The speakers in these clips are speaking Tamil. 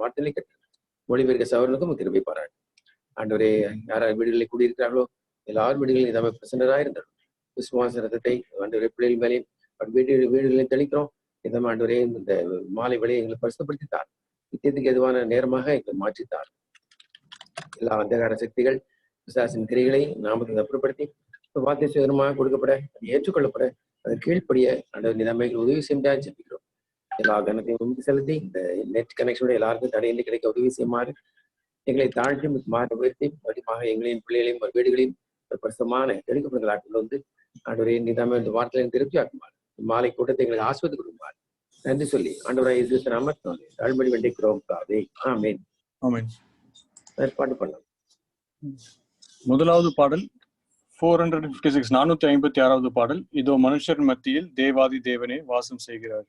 வார்த்தைகளை கேட்டு மொழிபெயர்க்க சகோதரனுக்கும் கிருபை பாராட்டு. ஆண்டவரே, யார் வீடுகளில் கூடியிருக்கிறார்களோ எல்லாரும் வீடுகளில் இதை பிரசன்னராக இருந்தாலும் விசுவாச ரத்தத்தை ஆண்டவரே பிள்ளைகள் மேலே வீடுகளில் தெளிக்கிறோம். இந்த ஆண்டவரே இந்த மாலை வேளையை எங்களை பரிசுத்தப்படுத்தித்தார். நித்தியத்துக்கு எதுவான நேரமாக எங்களை மாற்றித்தார். எல்லா அந்தகார சக்திகள் பிசாசின் கிரைகளை நாமத்தை அப்புறப்படுத்தி வார்த்தை சுதந்திரமாக கொடுக்கப்பட, அது ஏற்றுக்கொள்ளப்பட, அதை கீழ்ப்படிய ஆண்டவர் நிலைமைகள் உதவி செய்ய ஜெபிக்கிறோம். எல்லா கணத்தையும் உண்மை செலுத்தி இந்த நெட் கனெக்ஷனோட எல்லாருக்கும் தடையின்றி கிடைக்க உதவி செய்யுமாறு எங்களை தாழ்த்தி மாற உயர்த்தி மறுபடியும் எங்களையும் பிள்ளைகளையும் வீடுகளையும் பரிசுத்தமான எடுக்கப்படுகளாக கொண்டு வந்து ஆண்டவரே நிதாம இந்த வார்த்தைகளை திருப்தி ஆக்குமாறு மாலை கூட்டத்தை எங்களுக்கு ஆஸ்வதி கொடுக்குமாறு நன்றி சொல்லி ஆண்டவராய் இயேசு நாமத்தினாலே தாழ்மொழி வேண்டிக்கிறோம். ஆமென். ஆமென். ஏற்பாடு பண்ணலாம். முதலாவது பாடல் 456 456வது பாடல். இதோ மனுஷர் மத்தியில் தேவாதி தேவனே வாசம் செய்கிறார்.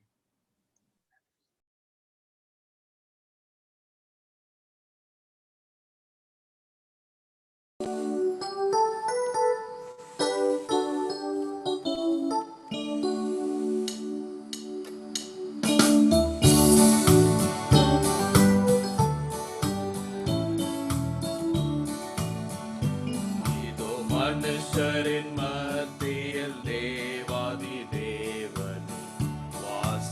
மனுஷரின் மத்தியில் தேவாதி தேவன் வாசம்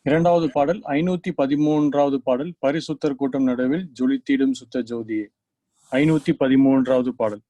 இரண்டாவது பாடல் 513வது பாடல் பரிசுத்தர் கூட்டம் நடுவில் ஜொலித்திடும் சுத்த ஜோதியே. 513வது பாடல்.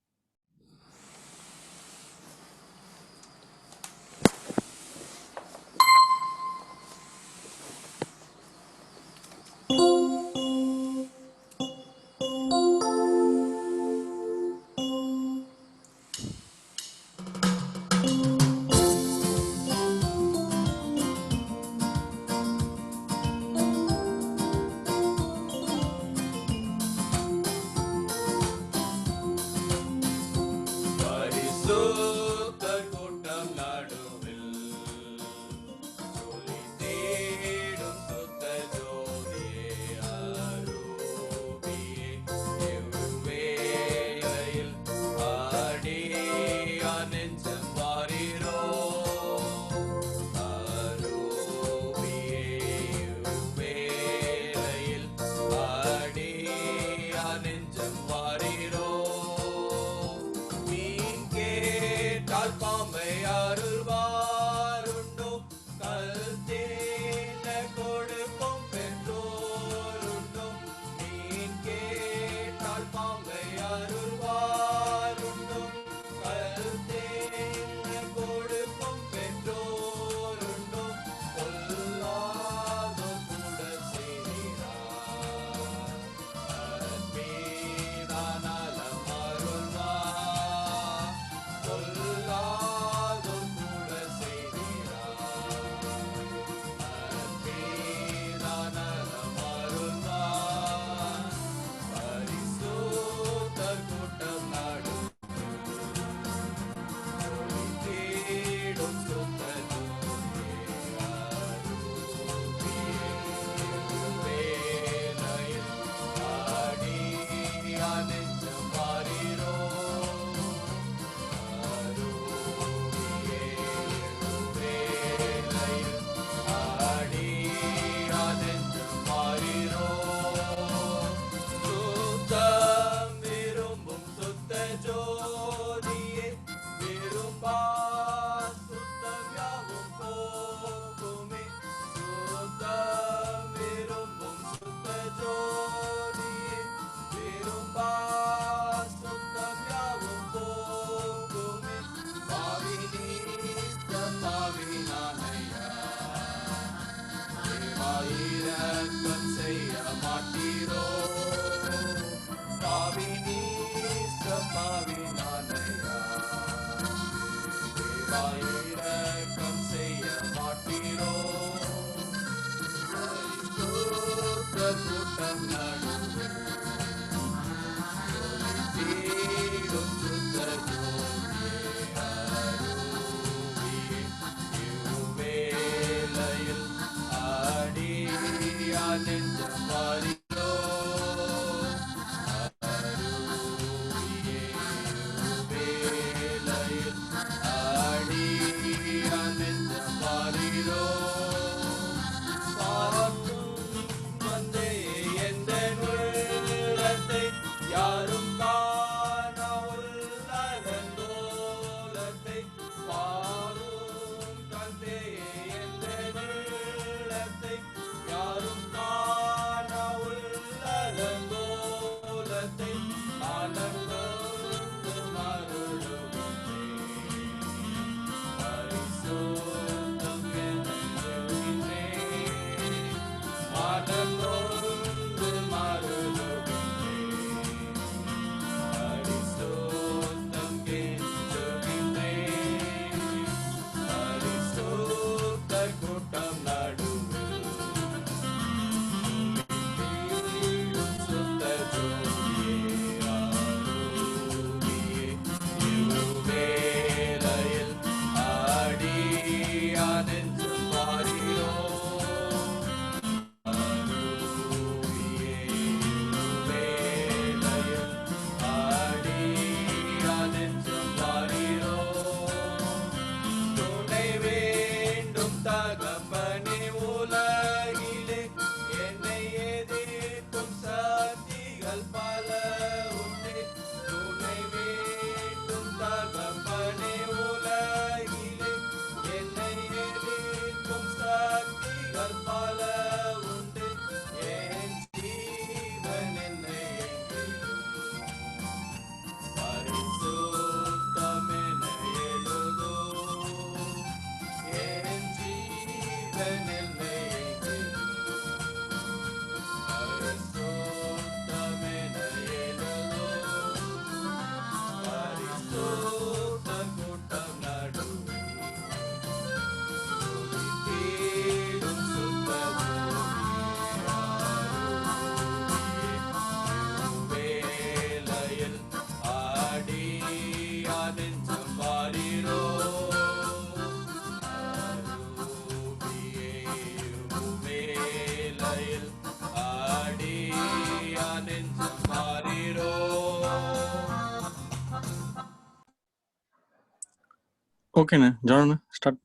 ஓகேண்ணே John start.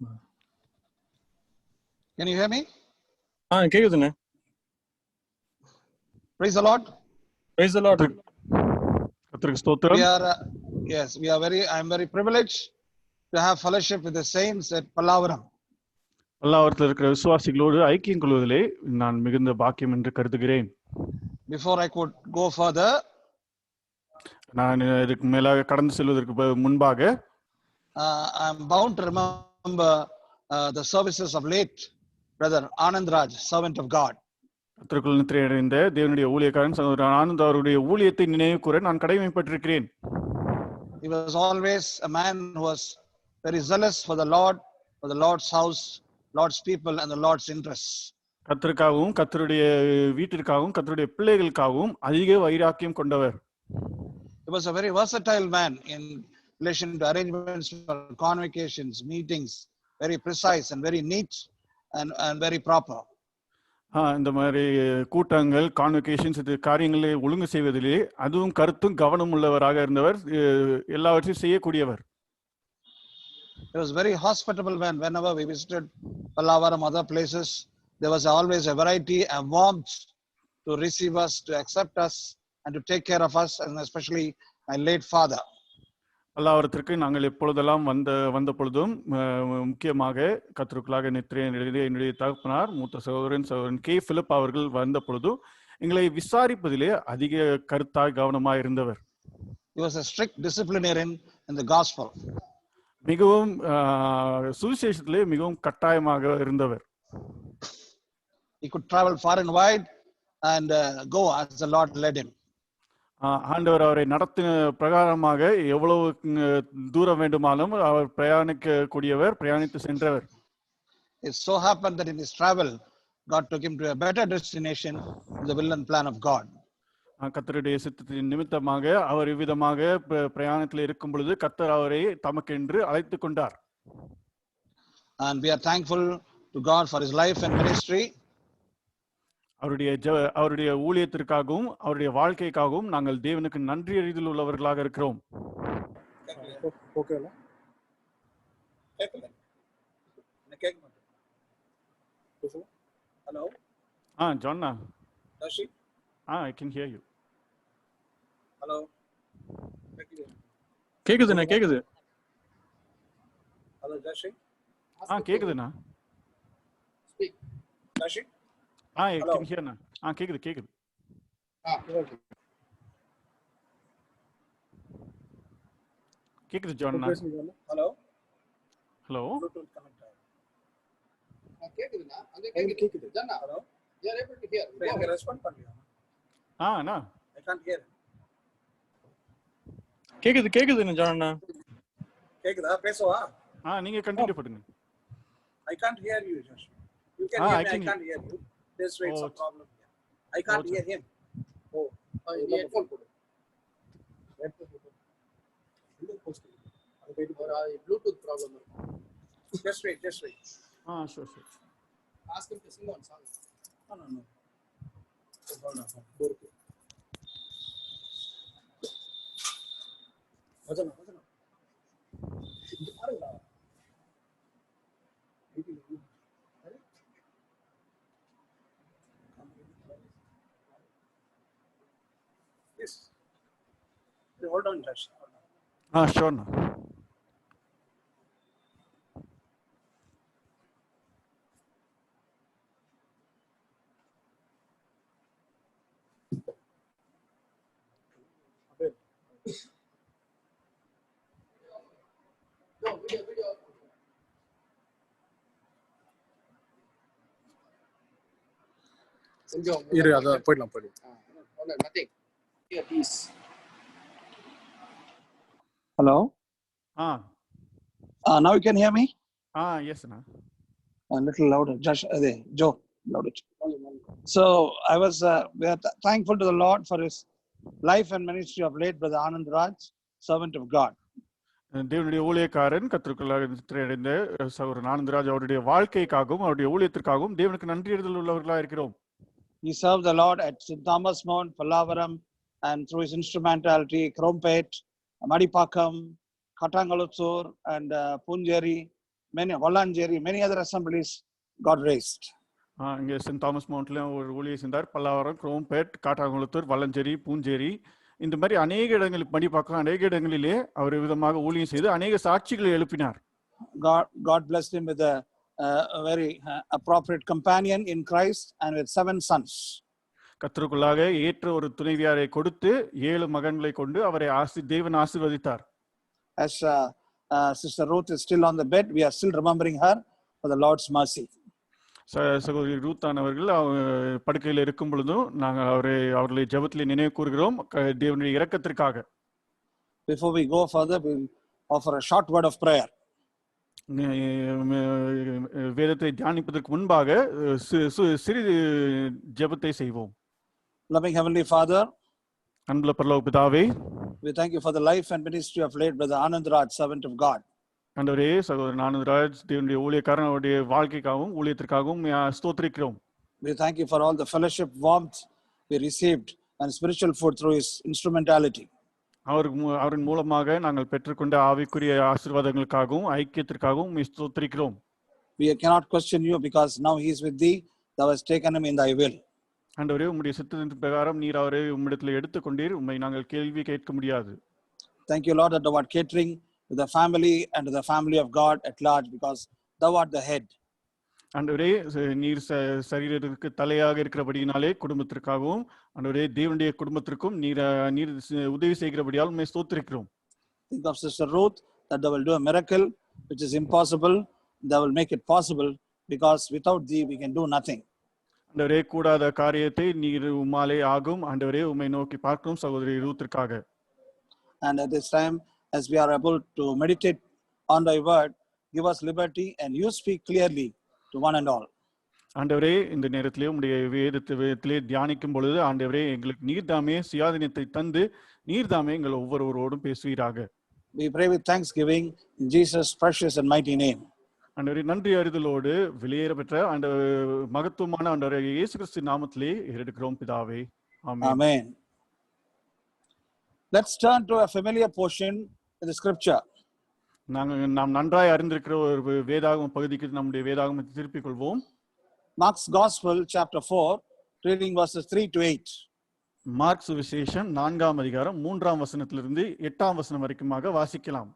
Can you hear me? கேக்குதுண்ணே. Praise the Lord. Praise the Lord. கர்த்தருக்கு ஸ்தோத்திரம். I'm very privileged to have fellowship with the saints at Pallavaram. பல்லாவரத்தில் இருக்கிற விசுவாசிகளோடு ஐக்கியம் கொள்வதிலே நான் மிகுந்த பாக்கியம் என்று கருதுகிறேன். Before I could go further, நான் இதுக்கு மேலாக கடந்து செல்வதற்கு முன்பாக I'm bound to remember the services of late brother Anand Raj, servant of God. கர்த்தருக்குள் நித்திரையடைந்த தேவனுடைய ஊழியக்காரன் சகோதரர் ஆனந்த் அவருடைய ஊழியத்தை நினைவு கூற நான் கடமைப்பட்டிருக்கிறேன். He was always a man who was very zealous for the Lord, for the Lord's house, Lord's people and the Lord's interests. கர்த்தருக்காகவும் கர்த்தருடைய வீட்டிற்காகவும் கர்த்தருடைய பிள்ளைகளுக்காகவும் அதிக வைராக்கியம் கொண்டவர். He was a very versatile man in relation to arrangements for convocations, meetings, very precise and very neat and very proper. இந்த மாதிரி கூட்டங்கள், கான்வகேஷன்ஸ், இது காரியங்களை ஒழுங்கு செய்வதிலே அதுவும் கருத்தும் கவனம் உள்ளவராக இருந்தவர். எல்லாவற்றையும் செய்யக்கூடியவர். He was very hospitable man. Whenever we visited Pallavaram, other places, there was always a variety and warmth to receive us, to accept us and to take care of us, and especially my late father. பல்லாவரத்திற்கு நாங்கள் எப்பொழுதெல்லாம் வந்த பொழுதும் முக்கியமாக கர்த்தருக்குள்ளாக என்னுடைய தகப்பனார் மூத்த சகோதரன் கே பிலிப் அவர்கள் வந்த பொழுதும் எங்களை விசாரிப்பதிலே அதிக கருத்தாய் கவனமாய் இருந்தவர். He was a strict disciplinarian in the gospel. மிகவும் சுவிசேஷத்திலே மிகவும் கட்டாயமாக இருந்தவர். He could travel far and wide and go as the Lord led him. ஆண்டவர் அவரை நடத்தின பிரகாரமாக எவ்வளவு தூரம் வேண்டுமானாலும் அவர் பிரயாணித்து சென்றவர். It so happened that in his travel God took him to a better destination in the will and plan of God. கர்த்தருடைய சித்தத்தின் நிமித்தமாக அவர் இவ்விதமாக பிரயாணத்தில் இருக்கும் பொழுது கர்த்தர் அவரை தமக்கென்று அழைத்து கொண்டார். And we are thankful to God for his life and ministry. அவருடைய ஊழியத்திற்காகவும் அவருடைய வாழ்க்கைக்காகவும் நாங்கள் தேவனுக்கு நன்றி அறிதல் உள்ளவர்களாக இருக்கிறோம். Hello. Jonna. Dashi. I can hear you. Hello. கேக்குதுண்ணா கேக்குது. Hello Dashi. கேக்குதுண்ணா. Speak. Dashi. I can hear now. கேக்குது. கேக்குது ஜான்னா. Hello. Bluetooth connected. கேக்குதுனா? அங்க கேக்குது. ஜான்னா. Hello. You are able to hear. நீங்க ரெஸ்பாண்ட் பண்ணலையா? அண்ணா. I can't hear. கேக்குதுன்னு ஜான்னா. கேக்குதா? பேசவா? நீங்க கண்டினியூ பண்ணுங்க. I can't hear you, Josh. You can hear me. I can't hear you. This way it's a problem here. I can't hear him. Headphone put. Bluetooth problem. Just wait. Sure. Ask him to sing one song. No. Hold on. What's up? Yes. Hold on, Josh. Sure. Video. இரு அத போய்டலாம். Nothing. Here please. Hello. Now you can hear me? Yes na. A little louder. Joe, louder. So we are thankful to the Lord for his life and ministry of late brother Anand Raj, servant of God. தேவனுடைய ஊழியக்காரன் கர்த்தருக்குள்ளாக நித்திரையடைந்த சகோதரன் ஆனந்தராஜ் அவருடைய வாழ்க்கைக்காகவும் அவருடைய ஊழியத்திற்காகவும் தேவனுக்கு நன்றியறிதல் உள்ளவர்களாக இருக்கிறோம். He served the Lord at St. Thomas Mount, Pallavaram, and through his instrumentality, Krompet, Madipakam, Katangaluthur and Punjeri, Valanjeri, many other assemblies got raised. இங்கே சென்ட் தாமஸ் மவுண்ட்லயும் ஒரு ஊழியர் செஞ்சார். பல்லாவரம், குரோம்பேட், காட்டாங்குளத்தூர், வல்லஞ்சேரி, பூஞ்சேரி, இந்த மாதிரி அநேக இடங்களில் படி பார்க்கலாம். அநேக இடங்களிலே அவர் விதமாக ஊழியம் செய்து அநேக சாட்சிகளை எழுப்பினார். God blessed him with a very appropriate companion in Christ and with 7 sons. கர்த்தருக்குள்ளாக ஏற்ற ஒரு துணைவியாரை கொடுத்து 7 மகன்களை கொண்டு அவரை தேவன் ஆசீர்வதித்தார். As Sister Ruth is still on the bed, we are still remembering her for the Lord's mercy. சகோதரி ரூத்தான் அவர்கள் படுக்கையில் இருக்கும் பொழுதும் நாங்கள் அவர்களை ஜெபத்திலே நினைவு கூறுகிறோம் தேவனுடைய இரக்கத்திற்காக. Before we go further, we will offer a short word of prayer. வேதத்தை தியானிப்பதற்கு முன்பாக சிறிது ஜெபத்தை செய்வோம். Loving Heavenly Father, அன்புள்ள பரலோக பிதாவே, we thank you for the life and ministry of late Brother Anand Raj, servant of God. ஆண்டவரே, சகோதரன் ஆனந்தராஜ் தேவனுடைய ஊழியக்காரன் அவருடைய வாழ்க்கைக்காகவும் ஊழியத்திற்காகவும் ஸ்தோத்திரிக்கிறோம். We thank you for all the fellowship warmth we received and spiritual food through his instrumentality. அவரின் மூலமாக நாங்கள் பெற்றுக்கொண்ட ஆவிக்குரிய ஆசீர்வாதங்களுக்காகவும் ஐக்கியத்திற்காகவும் ஸ்தோத்திரிக்கிறோம். We cannot question you because now he is with thee, thou hast taken him in thy will. ஆண்டவரே, உம்முடைய சித்தத்தின் பிரகாரம் நீர் அவரை உம்மிடத்தில் எடுத்துக்கொண்டீர், உம்மை நாங்கள் கேள்வி கேட்க முடியாது. Thank you, Lord, that thou art catering to the family and to the family of God at large because thou art the head. ஆண்டவரே, நீர் சரீரத்திற்கு தலையாக இருக்கிறபடியினாலே குடும்பத்திற்காகவும் ஆண்டவரே தேவனுடைய குடும்பத்திற்கும் நீர் உதவி செய்கிறபடியால் உம்மை ஸ்தோத்திரிக்கிறோம். Think of Sister Ruth, that thou will do a miracle which is impossible, thou will make it possible because without thee we can do nothing. ஆண்டவரே, கூடாத காரியத்தை நீர் உம்மாலே ஆகும். ஆண்டவரே, உம்மை நோக்கி பார்க்கிறோம் சகோதரி ரூத்திற்காக. And at this time, as we are able to meditate on thy word, give us liberty and you speak clearly to one and all. ஆண்டவரே, இந்த நேரத்திலே உம்முடைய வேதத்திலே தியானிக்கும் பொழுது ஆண்டவரே எங்களுக்கு நீர்தாமே சுயாதீனத்தை தந்து நீர்தாமே எங்கள் ஒவ்வொருவரோடும் பேசுவீராக. We pray with thanksgiving in Jesus' precious and mighty name. ஆண்டவரே, நன்றி அறிதலோடு வெளியேற பெற்ற மகத்துவமான ஆண்டவரே இயேசு கிறிஸ்து நாமத்திலே ஏறெடுக்கிறோம் பிதாவே. ஆமென். Amen. Let's turn to a familiar portion in the scripture. நாம் நன்றாய் அறிந்திருக்கிற ஒரு வேதாகம பகுதிக்கு நம்முடைய வேதாகமத்தை திருப்பிக் கொள்வோம். Mark's Gospel chapter 4, reading verses 3 to 8. Mark சுவிசேஷம் 4ஆம் அதிகாரம் 3ஆம் வசனத்திலிருந்து 8ஆம் வசனம் வரைக்குமாக வாசிக்கலாம்.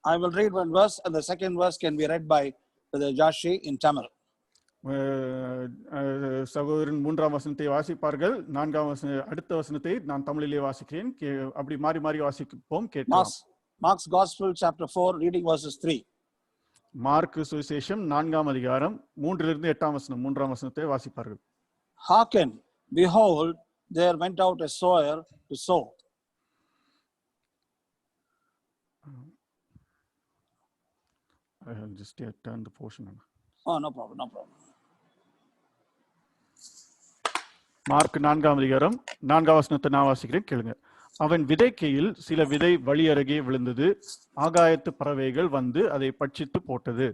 I will read one verse and the second verse can be read by Brother Joshi in Tamil. சகோதரன் 3ஆம் வசனத்தை வாசிப்பார்கள். 4ஆம் அடுத்த வசனத்தை நான் தமிழிலே வாசிக்கிறேன். அப்படி மாறி மாறி வாசிப்போம், கேட்கலாம். Mark's Gospel chapter 4, reading verses 3. Mark சுவிசேஷம் 4ஆம் அதிகாரம் 3லிருந்து 8ஆம் வசனம் 3ஆம் வசனத்தை வாசிப்பார்கள். Hearken, behold, there went out a sower to sow. I will just turn the portion. Oh, no problem, no problem. Mark 4ஆம் அதிகாரம் 4ஆம் வசனத்தை நான் வாசிக்கிறேன், கேளுங்க. அவன் விதைக்கையில் சில விதை வழி அருகே விழுந்தது, ஆகாயத்து பறவைகள் வந்து அதை பட்சித்து போட்டது.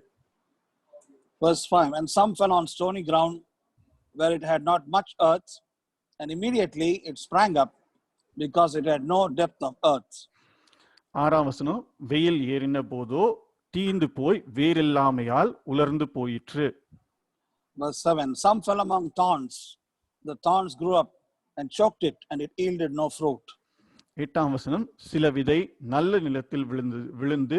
Verse 5, and some fell on stony ground where it had not much earth, and immediately it sprang up because it had no depth of earth. 6ஆம் வசனம், வெயில் ஏறின போதோ தீந்து போய் வேரில்லாமையால் உலர்ந்து போயிற்று. Verse 7, some fell among thorns, the thorns grew up and choked it, and it yielded no fruit. 8ஆம் வசனம், சில விதை நல்ல நிலத்தில் விழுந்து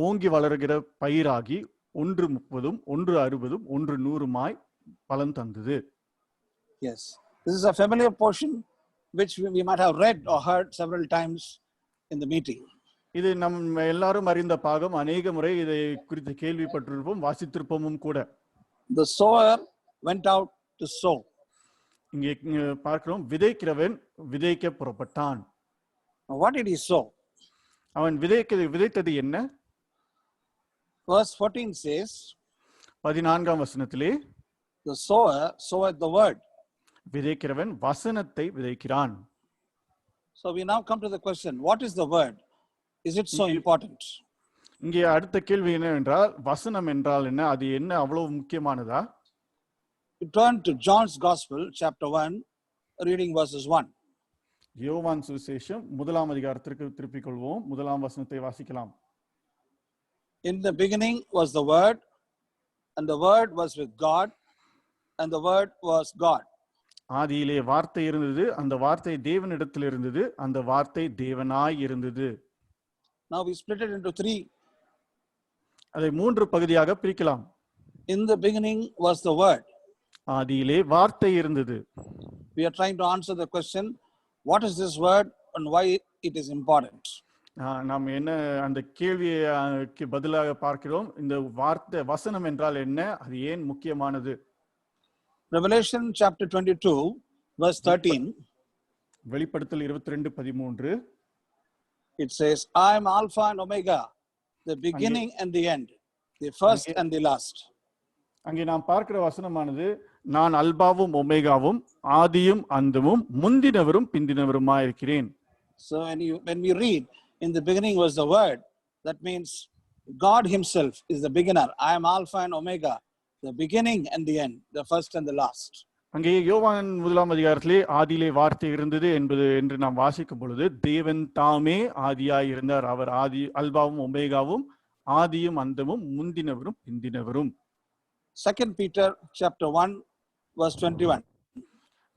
ஓங்கி வளர்கிற பயிராகி 1 30, 1 60, 1 100 பலன் தந்தது. Yes, this is a familiar portion which we might have read or heard several times in the meeting. இது நம்ம எல்லாரும் அறிந்த பாகம், அநேக முறை இதை குறித்து கேள்விப்பட்டிருப்போம், வாசித்திருப்போமும் கூட. The sower went out to sow. இங்கே பார்க்கிறோம், விதைக்கிறவன் விதைக்க புறப்பட்டான். Now, what did he sow? அவன் விதைத்தது என்ன? Verse 14 says, 14ஆம் வசனத்திலே, the sower soweth the word. விதைக்கிறவன் வசனத்தை விதைக்கிறான். So we now come to the question, what is the word? Is it so important? இங்கே அடுத்த கேள்வி என்னவென்றால், வசனம் என்றால் என்ன? அது என்ன அவ்வளவு முக்கியமானதா? We turn to John's Gospel, chapter 1, reading verses 1. யோவான் சுவிசேஷம் 1ஆம் அதிகாரத்திற்கு திருப்பிக் கொள்வோம். 1ஆம் வசனத்தை வாசிக்கலாம். In the beginning was the Word, and the Word was with God, and the Word was God. ஆதியிலே வார்த்தை இருந்தது, அந்த வார்த்தை தேவனிடத்தில் இருந்தது, அந்த வார்த்தை தேவனாய் இருந்தது. Now we split it into three. அதை மூன்று பகுதியாக பிரிக்கலாம். In the beginning was the Word. ஆதியிலே வார்த்தை இருந்தது. We are trying to answer the question, what is this word and why it is important? நாம் என்ன அந்த கேள்விக்கு பதிலாக பார்க்கிறோம். இந்த வார்த்தை வசனம் என்றால் என்ன, அது ஏன் முக்கியமானது? Revelation chapter 22 verse 13. வெளிப்படுத்தல் 22:13. It says, I am Alpha and Omega, the beginning and the end, the first and the last. அங்கே நாம் பார்க்கிற வசனமானது, நான் அல்பாவும் ஒமேகாவும் ஆதியும் அந்தமும் முந்தினவரும் பிந்தினவருமாய் இருக்கிறேன். So when we read in the beginning was the Word, that means God himself is the beginner. I am Alpha and Omega, the beginning and the end, the first and the last. அங்கே யோவான் 1ஆம் அதிகாரத்திலே ஆதியிலே வார்த்தை இருந்தது என்று நாம் வாசிக்கும் பொழுது, தேவன் தாமே ஆதியாய் இருந்தார். அவர் ஆதி அல்பாவும் ஒமேகாவும் ஆதியும் அந்தமும் முந்தினவரும் பிந்தினவரும். 2 Peter chapter 1 verse 21.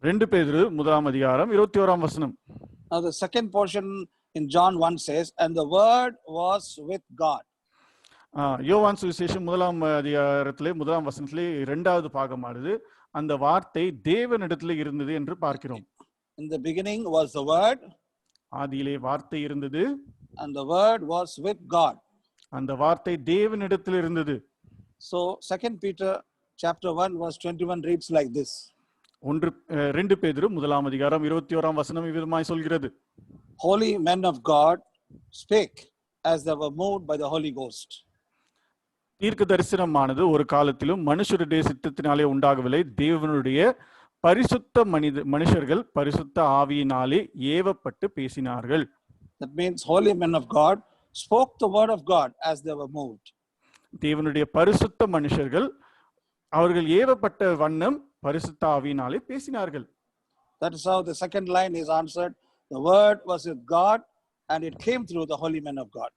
2 பேதுரு 1ஆம் அதிகாரம் 21ஆம் வசனம். Now the second portion in John 1 says, and the Word was with God. யோவான் சுவிசேஷம் 1ஆம் அதிகாரத்திலே 1ஆம் வசனத்திலே இரண்டாவது பாகமானது, அந்த வார்த்தை தேவனிடத்திலே இருந்தது என்று பார்க்கிறோம். In the beginning was the Word, ஆதியிலே வார்த்தை இருந்தது, and the Word was with God. அந்த வார்த்தை தேவனிடத்தில் இருந்தது. So 2 Peter chapter 1 verse 21 reads like this. 2 பேதுரு 1ஆம் அதிகாரம் 21ஆம் வசனம் இவ்விதமாய் சொல்கிறது, Holy men of God spake as they were moved by the Holy Ghost. தீர்க்க தரிசனமானது ஒரு காலத்திலும் மனுஷருடைய சித்தத்தினாலே உண்டாகவில்லை, தேவனுடைய பரிசுத்த மனுஷர்கள் பரிசுத்த ஆவியினாலே ஏவப்பட்டு பேசினார்கள். That means holy men of God spoke the word of God as they were moved. தேவனுடைய பரிசுத்த மனுஷர்கள் அவர்கள் ஏவப்பட்ட வண்ணம் பரிசுத்த ஆவியினாலே பேசினார்கள். That is how the second line is answered. The word was with God and it came through the holy men of God.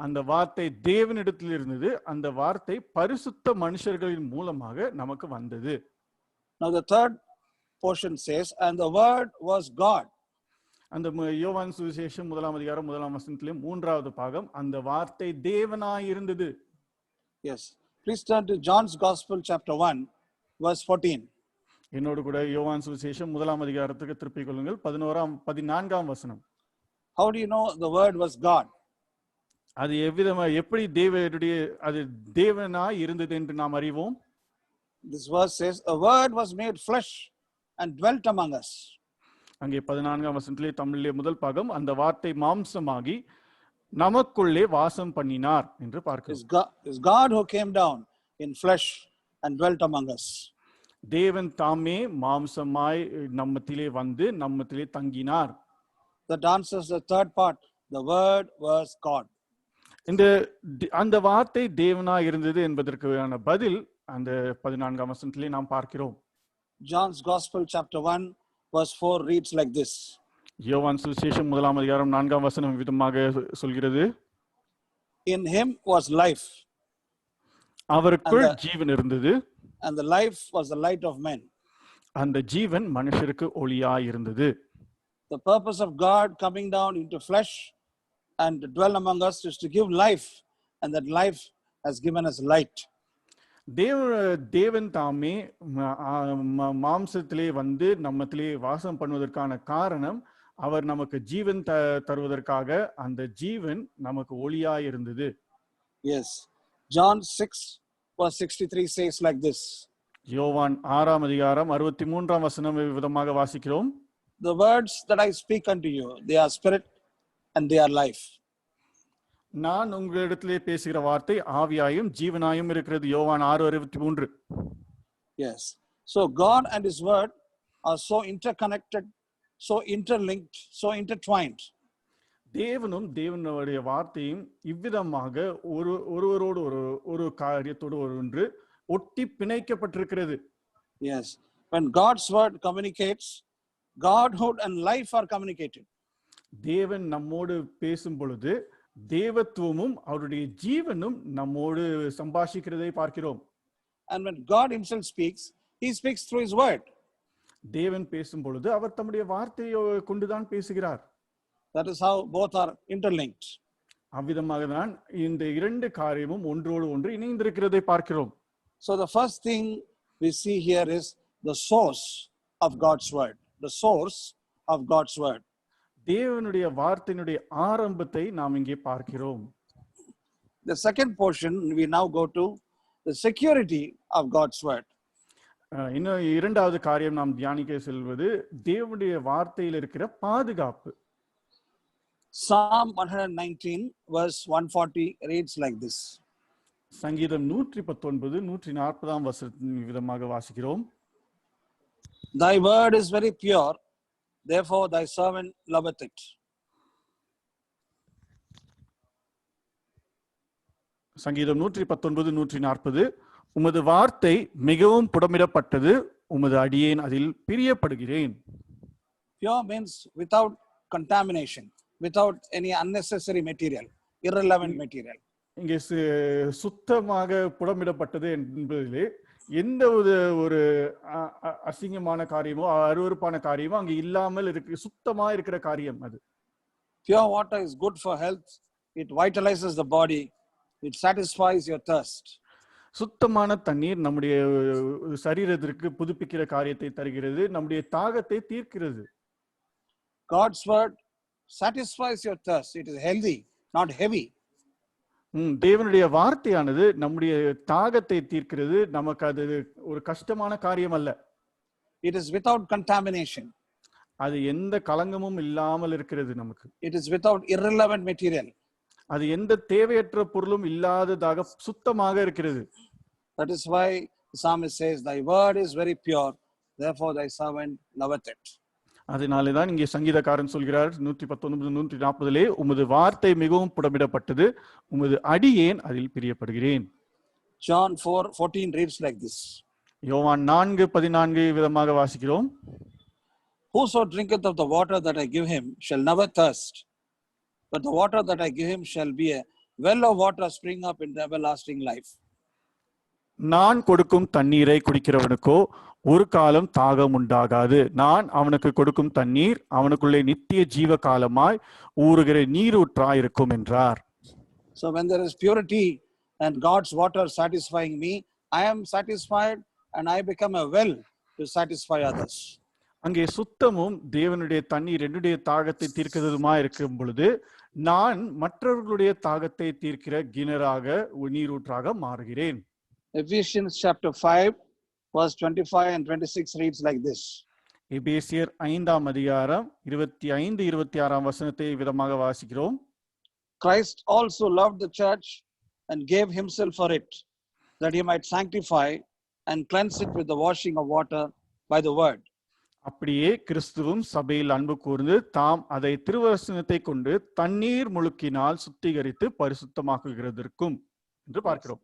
அந்த வார்த்தை தேவனிடத்தில் இருந்தது, அந்த வார்த்தை பரிசுத்த மனுஷர்களின் மூலமாக நமக்கு வந்தது. Now the third portion says, and the word was God. அந்த யோவான் சுவிசேஷம் 1ஆம் அதிகாரம் 1ஆம் வசனத்திலே மூன்றாவது பாகம், அந்த வார்த்தை தேவனாய் இருந்தது. Yes, please turn to John's Gospel chapter 1 verse 14. என்னோடு கூட யோவான் சுவிசேஷம் 1ஆம் அதிகாரத்துக்கு திருப்பிக் கொள்ளுங்கள். 14ஆம் வசனம். How do you know the word was God? அது எப்படி அது தேவனாய் இருந்தது என்று நாம் அறிவோம். This verse says, a word was made flesh and dwelt among us. அங்கே 14ஆம் வசனத்திலே தமிழிலே முதல் பாகம், அந்த வார்த்தை மாம்சமாகி நமக்குள்ளே வாசம் பண்ணினார் என்று பார்க்கிறோம். Is God who came down in flesh and dwelt among us. தேவன் தாமே மாம்சமாய் நம்மத்திலே வந்து நம்மத்திலே தங்கினார். That answers the third part. The word was God. அந்த வார்த்தை தேவனாய் இருந்தது என்பதற்கான பதில் அந்த 14ஆம் வசனத்திலே நாம் பார்க்கிறோம். John's Gospel chapter 1 verse 4 reads like this. யோவான் சுவிசேஷம் 1ஆம் அதிகாரம் 4ஆம் வசனம் விதமாக சொல்கிறது, in him was life, அவருக்குள் ஜீவன் இருந்தது, and the life was the light of men. அந்த ஜீவன் மனுஷருக்கு ஒளியாய் இருந்தது. The purpose of God coming down into flesh and to dwell among us is to give life, and that life has given us light. தேவன் தாமே மாம்சத்திலே வந்து நம்மத்திலே வாசம் பண்ணுவதற்கான காரணம், அவர் நமக்கு ஜீவன் தருவதற்காக அந்த ஜீவன் நமக்கு ஒளியாய் இருந்தது. Yes, John 6 verse 63 says like this. யோவான் 6ஆம் அதிகாரம் 63ஆம் வசனம் விதமாக வாசிக்கிறோம். The words that I speak unto you, they are spirit and they are life. நான் உங்களிடத்திலே பேசுகிற வார்த்தை ஆவியாயும் ஜீவனாயும் இருக்கிறது. யோவான் 6:63. Yes, so God and his word are so interconnected, so interlinked, so intertwined. தேவனும் தேவனுடைய வார்த்தையும் இவ்விதமாக ஒருவரோடு ஒரு காரியத்தோடு ஒன்று ஒட்டி பிணைக்கப்பட்டிருக்கிறது. Yes, when God's word communicates, Godhood and life are communicated. தேவன் நம்மோடு பேசும் பொழுது தேவத்துவமும் அவருடைய ஜீவனும் நம்மோடு சம்பாஷிக்கிறதை பார்க்கிறோம். And when God himself speaks, he speaks through his word. தேவன் பேசும் பொழுது அவர் தம்முடைய வார்த்தையை கொண்டுதான் பேசுகிறார். That is how both are interlinked. அவ்விதமாக தான் இந்த இரண்டு காரியமும் ஒன்றோடு ஒன்று இணைந்திருக்கிறதை பார்க்கிறோம். So the first thing we see here is the source of God's word. The source of God's word. தேவனுடைய வார்த்தையினுடைய ஆரம்பத்தை நாம் இங்கே பார்க்கிறோம். The second portion we now go to the security of God's word. இன்னும் இரண்டாவது காரியம் நாம் தியானிக்க செல்வது தேவனுடைய வார்த்தையில் இருக்கிற பாதுகாப்பு. Psalm 119 verse 140 reads like this. சங்கீதம் 119 140 வசனத்தின் விதமாக வாசிக்கிறோம். Thy word is very pure, therefore thy servant loveth it. சங்கீதம் 119 140 உமது வார்த்தை மிகவும் புடமிடப்பட்டது, உமது அடியேன் அதில் பிரியப்படுகிறேன். Pure means without contamination, without any unnecessary material, irrelevant material. இங்கே சுத்தமாக புடமிடப்பட்டது என்பதிலே எந்த ஒரு அசிங்கமான காரியமோ அருவருப்பான காரியமோ அங்கு இல்லாமல் இருக்கு, சுத்தமா இருக்கிற காரியம் அது. Pure water is good for health. It vitalizes the body. It satisfies your thirst. சுத்தமான தண்ணீர் நம்முடைய சரீரத்திற்கு புதுப்பிக்கிற காரியத்தை தருகிறது, நம்முடைய தாகத்தை தீர்க்கிறது. God's word satisfies your thirst. It is healthy, not heavy. தேவனுடைய வார்த்தையானது நம்முடைய தாகத்தை தீர்க்கிறது, நமக்கு அது ஒரு கஷ்டமான காரியம் அல்ல. It is without contamination. அது எந்த கலங்கமும் இல்லாமல் இருக்கிறது நமக்கு. It is without irrelevant material. அது எந்த தேவையற்ற பொருளும் இல்லாததாக சுத்தமாக இருக்கிறது. That is why the psalmist says, thy word is very pure, therefore thy servant loveth it. அதனாலேதான் இங்கே சங்கீதக்காரன் சொல்கிறார் 119 140 உமது வார்த்தை மிகவும் புடமிடப்பட்டது, உமது அடியேன் அதில் பிரியப்படுகிறேன். John 4:14 reads like this. யோவான் 4:14 விதமாக வாசிக்கிறோம். Whoso drinketh of the water that I give him shall never thirst, but the water that I give him shall be a well of water spring up into everlasting life. நான் கொடுக்கும் தண்ணீரை குடிக்கிறவனுக்கோ ஒரு காலம் தாகம் உண்டாகாது. நான் அவனுக்கு கொடுக்கும் தண்ணீர் அவனுக்குள்ளே நித்திய ஜீவ காலமாய் ஊறுகிற நீரூற்றாய் இருக்கும் என்றார். So when there is purity and God's water satisfying me, I am satisfied and I become a well to satisfy others. அங்கே சுத்தமும் தேவனுடைய தண்ணீர் என்னுடைய தாகத்தை தீர்க்கிறதுமா இருக்கும் பொழுது நான் மற்றவர்களுடைய தாகத்தை தீர்க்கிற கிணறாக நீரூற்றாக மாறுகிறேன். Ephesians chapter 5 verse 25 and 26 reads like this. எபேசியர் 5ஆம் அதிகாரம் 25 26ஆம் வசனத்தை விதமாக வாசிக்கிறோம். Christ also loved the church and gave himself for it, that he might sanctify and cleanse it with the washing of water by the word. அப்படியே கிறிஸ்துவும் சபையில் அன்பு கூர்ந்து தாம் அதை திருவசனத்தை கொண்டு தண்ணீர் முழுக்கினால் சுத்திகரித்து பரிசுத்தமாக்குகிறதற்கும் என்று பார்க்கிறோம்.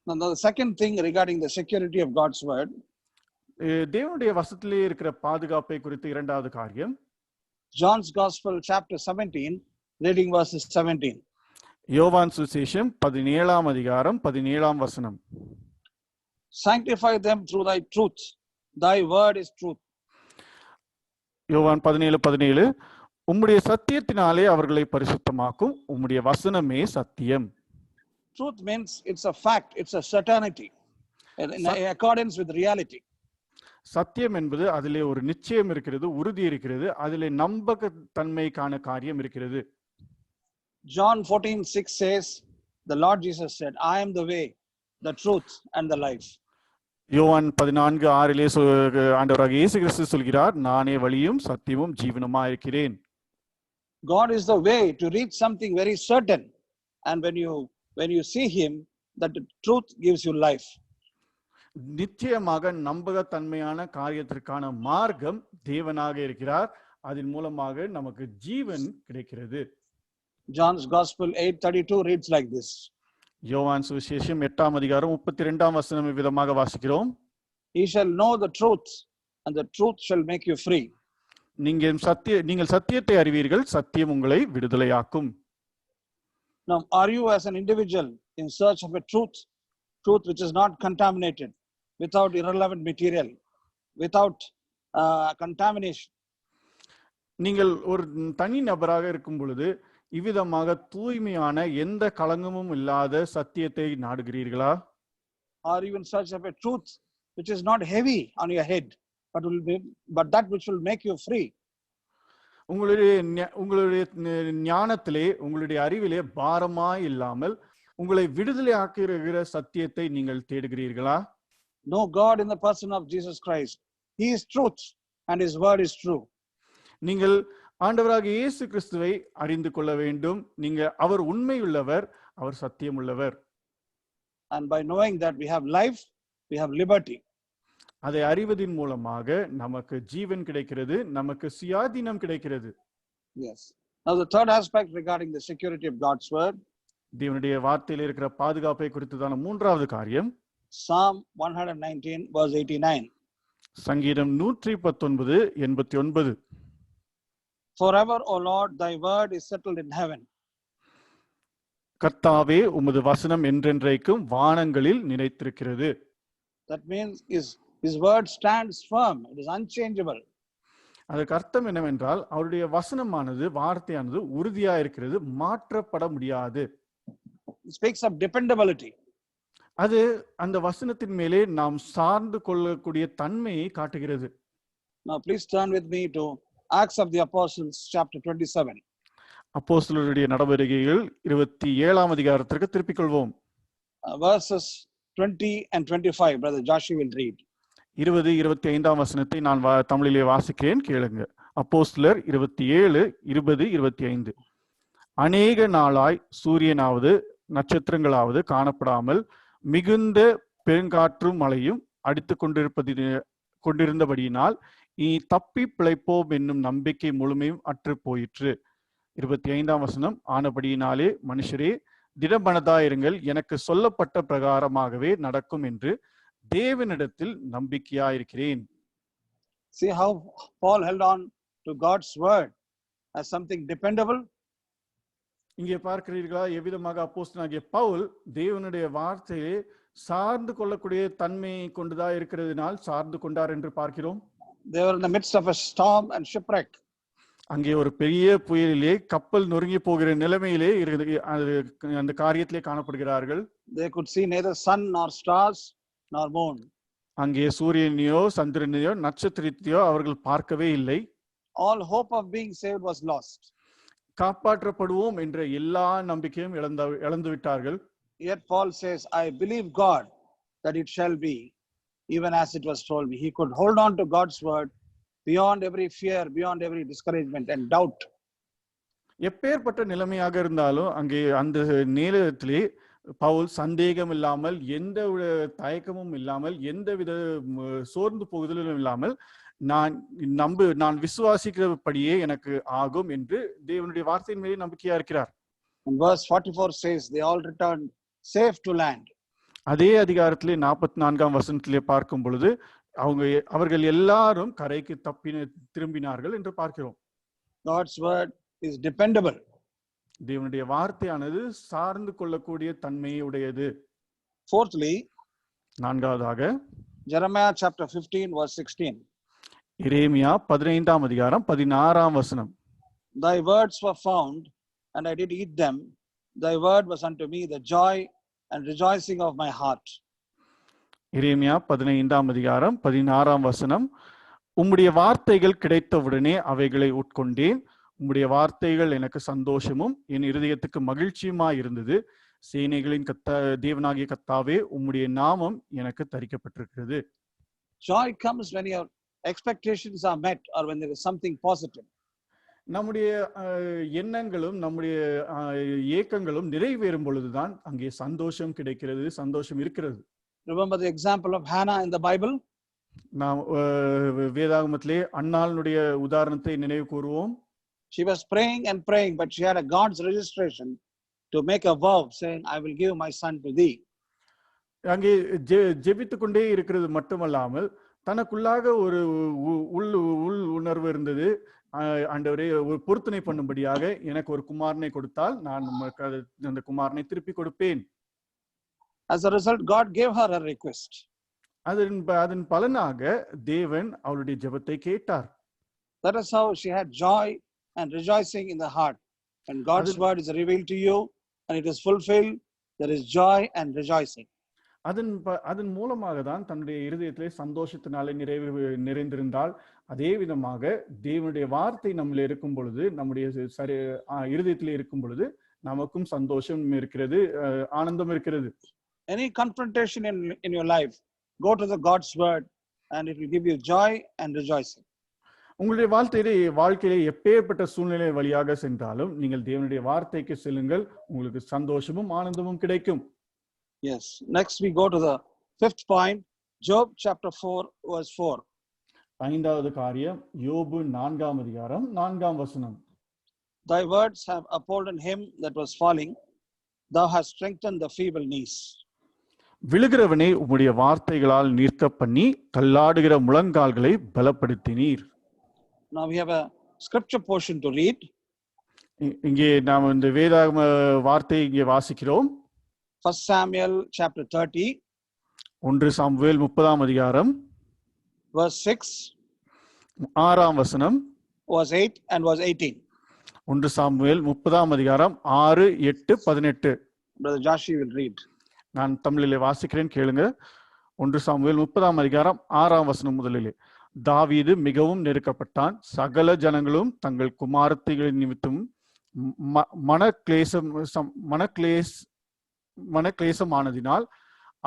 Now the second thing regarding the security of God's word, தேவனுடைய வசத்திலே இருக்கிற பாதுகாப்பை குறித்து இரண்டாவது காரியம், John's Gospel chapter 17 reading verses 17. யோவான் சுவிசேஷம் 17ஆம் அதிகாரம் 17ஆம் வசனம். Sanctify them through thy truth, thy word is truth. யோவான் 17:17 உம்முடைய சத்தியத்தினாலே அவர்களை பரிசுத்தமாக்கும், உம்முடைய வசனமே சத்தியம். Truth means it's a fact, it's a certainty in accordance with reality. சத்தியம் என்பது அதிலே ஒரு நிச்சயம் இருக்கிறது, உறுதி இருக்கிறது, அதிலே நம்பகத்தன்மைக்கான காரியம் இருக்கிறது. John 14:6 says, the Lord Jesus said, I am the way, the truth and the life. யோவான் 14:6 ஆண்டவராக இயேசு கிறிஸ்து சொல்கிறார், நானே வழியும் சத்தியமும் ஜீவனுமா இருக்கிறேன். God is the way to reach something very certain, and when you see him, that the truth gives you life. நிச்சயமாக நம்பகத்தன்மையான காரியத்திற்கான மார்க்கம் தேவனாக இருக்கிறார், அதன் மூலமாக நமக்கு ஜீவன் கிடைக்கிறது. John's Gospel 8:32 reads like this. யோவான் சுவிசேஷம் 8ஆம் அதிகாரம் 32ஆம் வசனம் விதமாக வாசிக்கிறோம். He shall know the truth, and the truth shall make you free. நீங்கள் சத்தியத்தை அறிவீர்கள், சத்தியம் உங்களை விடுதலையாக்கும். Now, are you as an individual in search of a truth which is not contaminated, without irrelevant material, without contamination? நீங்கள் ஒரு தனி நபராக இருக்கும் பொழுது இவ்விதமாக தூய்மையான எந்த களங்கமும் இல்லாத சத்தியத்தை நாடுகிறீர்களா? Are you in search of a truth which is not heavy on your head, but that which will make you free? உங்களுடைய ஞானத்திலே, உங்களுடைய அறிவிலே பாரமாய் இல்லாமல் உங்களை விடுதலை ஆக்குகிற சத்தியத்தை நீங்கள் தேடுகிறீர்களா? Know God in the person of Jesus Christ. He is truth and his word is true. நீங்கள் ஆண்டவராக இயேசு கிறிஸ்துவை அறிந்து கொள்ள வேண்டும். அவர் உண்மை உள்ளவர், அவர் சத்தியம் உள்ளவர். And by knowing that we have life, we have liberty. அதை அறிவதின் மூலமாக நமக்கு ஜீவன் கிடைக்கிறது, நமக்கு சுயாதீனம் கிடைக்கிறது. Yes. Now the third aspect regarding the security of God's word. தேவனுடைய வார்த்தையில் இருக்கிற பாதுகாப்பை குறித்ததான மூன்றாவது காரியம் Psalm 119 verse 89. சங்கீதம் 119:89. Forever, O Lord, thy word is settled in heaven. கர்த்தாவே, உமது வசனம் என்றென்றைக்கும் வானங்களில் நிலைத்திருக்கிறது. That means his word stands firm. It is unchangeable. அதற்கு அர்த்தம் என்னவென்றால் அவருடைய வசனமானது, வார்த்தையானது உறுதியா இருக்கிறது, மாற்றப்பட முடியாது. It speaks of dependability. அது அந்த வசனத்தின் மேலே நாம் சார்ந்து கொள்ளக்கூடிய தன்மையை காட்டுகிறது. Now please turn with me to Acts of the Apostles chapter 27. அப்போஸ்தலருடைய நடவடிக்கைகள் 27ஆம் அதிகாரத்திற்கு திருப்பிக் கொள்வோம். Verses 20 and 25, brother Joshua will read. 20-25ஆம் வசனத்தை நான் தமிழிலே வாசிக்கிறேன், கேளுங்க. அப்போஸ்தலர் 27, 20, 25. அநேக நாளாய் சூரியனாவது நட்சத்திரங்களாவது காணப்படாமல் மிகுந்த பெருங்காற்றும் மழையும் அடித்துக் கொண்டிருந்தபடியினால் இனி தப்பி பிழைப்போம் என்னும் நம்பிக்கை முழுமையும் அற்று போயிற்று. 25ஆம் வசனம், ஆனபடியினாலே மனுஷரே திடமனதாயிருங்கள், எனக்கு சொல்லப்பட்ட பிரகாரமாகவே நடக்கும் என்று தேவனிடத்தில் நம்பிக்கையாயிருக்கிறேன். See how Paul held on to God's word as something dependable. இங்கே பார்க்கிறீர்களா எவ்விதமாக அப்போஸ்தலனாகிய பவுல் தேவனுடைய வார்த்தையை சார்ந்து கொள்ளக்கூடிய தன்மையை கொண்டுதான் இருக்கிறதுனால் சார்ந்து கொண்டார் என்று பார்க்கிறோம். They were in the midst of a storm and shipwreck. அங்கே ஒரு பெரிய புயலிலே கப்பல் நொறுங்கி போகிற நிலைமையிலே அந்த காரியத்திலே காணப்படுகிறார்கள். They could see neither sun nor stars nor moon. அங்கே சூரியனையோ சந்திரனையோ நட்சத்திரத்தையோ அவர்கள் பார்க்கவே இல்லை. All hope of being saved was lost. காப்பாற்றப்படுவோம் என்ற எல்லா நம்பிக்கையும் இழந்து விட்டார்கள். Yet Paul says, I believe God that it shall be even as it was told me. He could hold on to God's word beyond every fear, beyond every discouragement and doubt. எப்பேற்பட்ட நிலைமையாக இருந்தாலும் அங்கே அந்த நேரத்திலே பவுல் சந்தேகம் இல்லாமல், எந்த தயக்கமும் இல்லாமல், எந்தவித சோர்ந்து போகுதலும் இல்லாமல், நான் விசுவாசிக்கிறபடியே எனக்கு ஆகும் என்று தேவனுடைய வார்த்தையின் மீது நம்பிக்கையா இருக்கிறார். And verse 44 says they all returned safe to land. அதே அதிகாரத்திலே 44ஆம் வசனத்திலே பார்க்கும் பொழுது அவர்கள் எல்லாரும் கரைக்கு திரும்பினார்கள் என்று பார்க்கிறோம். God's word is dependable. தேவனுடைய வார்த்தையானது சார்ந்து கொள்ளக்கூடிய தன்மையை உடையது. Fourthly, நான்காவதாக Jeremiah chapter 15 verse 16. எரேமியா 15ஆம் அதிகாரம் 16ஆம் வசனம். Thy words were found and I did eat them. Thy word was unto me the joy and rejoicing of my heart. எரேமியா 15ஆம் அதிகாரம் 16ஆம் வசனம். உம்முடைய வார்த்தைகள் கிடைத்தவுடனே அவைகளை உட்கொண்டேன். உம்முடைய வார்த்தைகள் எனக்கு சந்தோஷமும் என் இருதயத்துக்கு மகிழ்ச்சியுமாய் இருந்தது. சேனைகளின் தேவனாகிய கர்த்தாவே, உம்முடைய நாமம் எனக்கு தரிக்கப்பட்டிருக்கிறது. Joy comes when your expectations are met or when there is something positive. நம்முடைய எண்ணங்களும் நம்முடைய ஏக்கங்களும் நிறைவேறும் பொழுதுதான் அங்கே சந்தோஷம் கிடைக்கிறது, சந்தோஷம் இருக்கிறது. Remember the example of Hannah in the Bible? நாம் வேதாகமத்திலே அன்னாளுடைய உதாரணத்தை நினைவு கூறுவோம். She was praying and praying, but she had a God's registration to make a vow saying, I will give my son to thee. அங்கே ஜெபித்துக் கொண்டே இருக்கிறது மட்டுமல்லாமல் தனக்குள்ளாக ஒரு உள் உணர்வு இருந்தது. ஆண்டவரே ஒரு பொருத்தனை பண்ணும்படியாக எனக்கு ஒரு குமாரனை கொடுத்தால் நான் அந்த குமாரனை திருப்பி கொடுப்பேன். As a result, God gave her a request. அதன் பலனாக தேவன் அவளுடைய ஜெபத்தை கேட்டார். That is how she had joy and rejoicing in the heart. When God's word is revealed to you and it is fulfilled, there is joy and rejoicing. அதன் மூலமாக தான் தன்னுடைய இருதயத்திலே சந்தோஷத்தினாலே நிறைந்திருந்தால், அதே விதமாக தேவனுடைய வார்த்தை நம்மள இருக்கும் பொழுது, நம்முடைய இருதயத்திலே இருக்கும் பொழுது நமக்கும் சந்தோஷம் இருக்கிறது, ஆனந்தம் இருக்கிறது. Any confrontation in your life, go to the God's word and it will give you joy and rejoicing. உங்களுடைய வாழ்க்கையிலே எப்பேற்பட்ட சூழ்நிலை வழியாக சென்றாலும் நீங்கள் தேவனுடைய வார்த்தைக்கு செல்லுங்கள், உங்களுக்கு சந்தோஷமும் ஆனந்தமும் கிடைக்கும். Yes. Next we go to the fifth point, Job chapter 4 verse 4. ஐந்தாவது காரியம் யோபு 4ஆம் அதிகாரம் 4ஆம் வசனம். Thy words have upholden him that was falling, thou hast strengthened the feeble knees. விழுகிறவனை உம்முடைய வார்த்தைகளால் நிற்க பண்ணி தள்ளாடுகிற முழங்கால்களை பலப்படுத்தினீர். Now we have a scripture portion to read. இங்கே நாம் இந்த வேதாகம வார்த்தை இங்கே வாசிக்கிறோம். 1 Samuel chapter 30 1 சாமுவேல் 30ஆம் அதிகாரம் verse 6, 6ஆம் வசனம், verse 8 and verse 18. 1 சாமுவேல் 30ஆம் அதிகாரம் 6, 8, 18. Brother Joshi will read. நான் தமிழிலே வாசிக்கிறேன், கேளுங்க. 1 சாமுவேல் 30ஆம் அதிகாரம் 6ஆம் வசனம் முதலிலே. தாவீது மிகவும் நெருக்கப்பட்டான், சகல ஜனங்களும் தங்கள் குமாரத்திகளின் நிமித்தம் மனக்லேசமானதினால்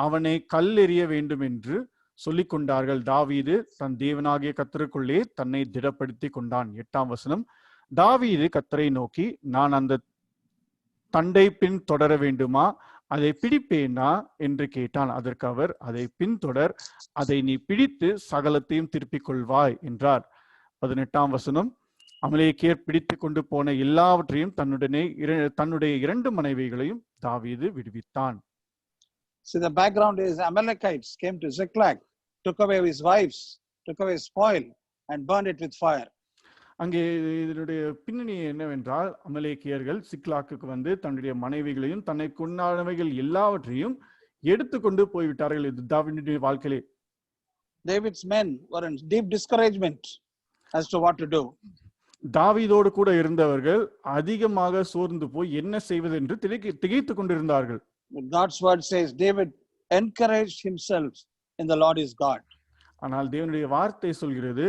அவனை கல்லெறிய வேண்டும் என்று சொல்லிக் கொண்டார்கள். தாவீது தன் தேவனாகிய கர்த்தருக்குள்ளே தன்னை திடப்படுத்தி கொண்டான். 8ஆம் வசனம். தாவீது கர்த்தரை நோக்கி, நான் அந்த தண்டை பின் தொடர வேண்டுமா, அதை பிடிப்பேனா என்று கேட்டான். அதற்கு அவர், அதை பின்தொடர், அதை நீ பிடித்து சகலத்தையும் திருப்பிக் கொள்வாய் என்றார். 18ஆம் வசனம். அமலேக்கியர் பிடித்து கொண்டு போன எல்லாவற்றையும் தன்னுடைய 2 மனைவிகளையும் தாவீது விடுவித்தான். See, the background is Amalekites came to Ziklag, took away his wives, took away spoil and burned it with fire. அங்கே இதனுடைய பின்னணி என்னவென்றால், அமலேக்கியர்கள் சிக்லாக்கு வந்து தன்னுடைய மனைவிகளையும் தன்னை கொண்டாடவைகள் எல்லாவற்றையும் எடுத்துக்கொண்டு போய்விட்டார்கள். இது தாவீதுடைய வாழ்க்கையிலே. David's men were in deep discouragement as to what to do. தாவீதோடு கூட இருந்தவர்கள் அதிகமாக சோர்ந்து போய் என்ன செய்வது என்று திகைத்துக் கொண்டிருந்தார்கள். God's word says David encouraged himself in the Lord his God. ஆனால் தேவனுடைய வார்த்தை சொல்கிறது,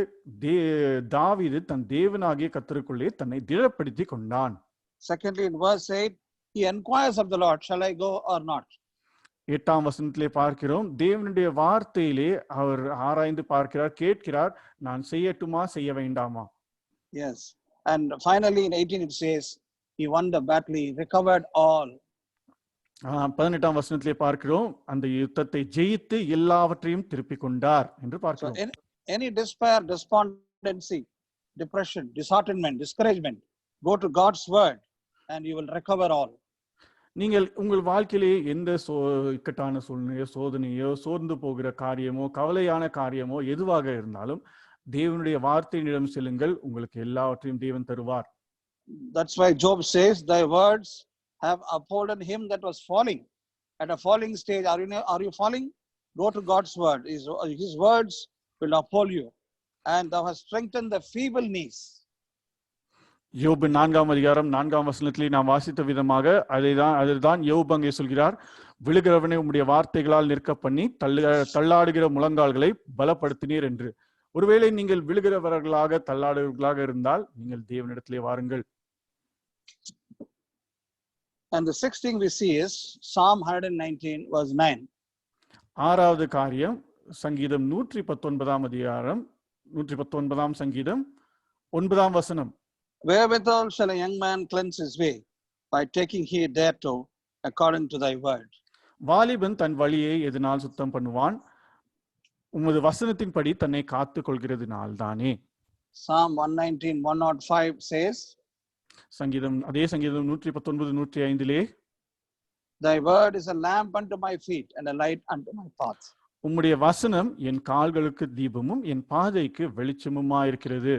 தாவீது தன் தேவனாகிய கர்த்தருக்குள்ளே தன்னை திடப்படுத்தி கொண்டான். Secondly, in verse 8, he inquires of the Lord, shall I go or not? 8ஆம் வசனத்திலே பார்க்கிறோம், தேவனுடைய வார்த்தையிலே அவர் ஆராய்ந்து பார்க்கிறார், கேட்கிறார், நான் செய்யட்டுமா செய்ய வேண்டாமா. Yes. And finally in 18 it says he won the battle, he recovered all. 18ஆம் வசனத்திலே பார்க்கிறோம், அந்த யுத்தத்தை ஜெயித்து எல்லாவற்றையும் திருப்பி கொண்டார் என்று பார்க்கிறோம். So any despair, despondency, depression, disheartenment, discouragement, go to God's word and you will recover all. நீங்கள் உங்கள் வாழ்க்கையிலே எந்த இக்கட்டான சூழ்நிலையோ, சோதனையோ, சோர்ந்து போகிற காரியமோ, கவலையான காரியமோ எதுவாக இருந்தாலும் தேவனுடைய வார்த்தையிடம் செல்லுங்கள், உங்களுக்கு எல்லாவற்றையும் தேவன் தருவார். That's why Job says, thy words have upholden him that was falling. At a falling stage, are you falling? Go to God's word. His words will uphold you. And thou hast strengthened the feeble knees. யோபு 4ஆம் அதிகாரம் 4ஆம் வசனத்திலே நாம் வாசித்த விதமாக அதைதான் யோபு அங்கே சொல்கிறார், விழுகிறவனை உம்முடைய வார்த்தைகளால் நிற்க பண்ணி தள்ளாடுகிற முழங்கால்களை பலப்படுத்தினீர் என்று. ஒருவேளை நீங்கள் விழுகிறவர்களாக தள்ளாடுவர்களாக இருந்தால் நீங்கள் தேவனிடத்திலே வாருங்கள். And the sixth thing we see is Psalm 119 verse 9. 6வது காரியம் சங்கீதம் 119ஆம் அதிகாரம் 119ஆம் சங்கீதம் 9ஆம் வசனம். Wherewithal shall a young man cleanse his way? By taking heed thereto, according to thy word. வாலிபன் தன் வழியை எதனால் சுத்தம் பண்ணுவான்? உமது வசனத்தின்படி தன்னை காத்துக் கொள்கிறதுனால் தானே. Psalm 119 105 says, அதே சங்கீதம் 119 105 thy word is a lamp unto my feet and a light unto my path. உம்முடைய வசனம் என் கால்களுக்கு தீபமும் என் பாதைக்கு வெளிச்சமுமாயிருக்கிறது.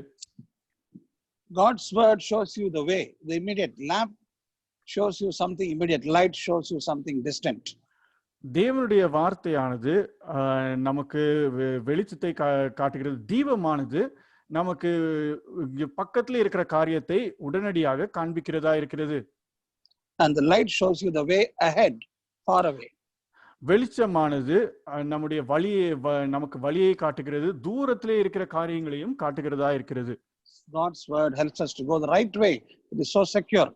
God's word shows you the way. The immediate lamp shows you something immediate. Light shows you something distant. தேவனுடைய வார்த்தையானது நமக்கு வெளிச்சத்தை காட்டுகிறது. தீபமானது நமக்கு பக்கத்துல இருக்கிற காரியத்தை உடனடியாக காண்பிக்கிறதா இருக்கிறது. And the light shows you the way ahead, far away. வெளிச்சமானது நம்முடைய வழியை நமக்கு வழியை காட்டுகிறது, தூரத்திலே இருக்கிற காரியங்களையும் காட்டுகிறதா இருக்கிறது. God's word helps us to go the right way. It is so secure.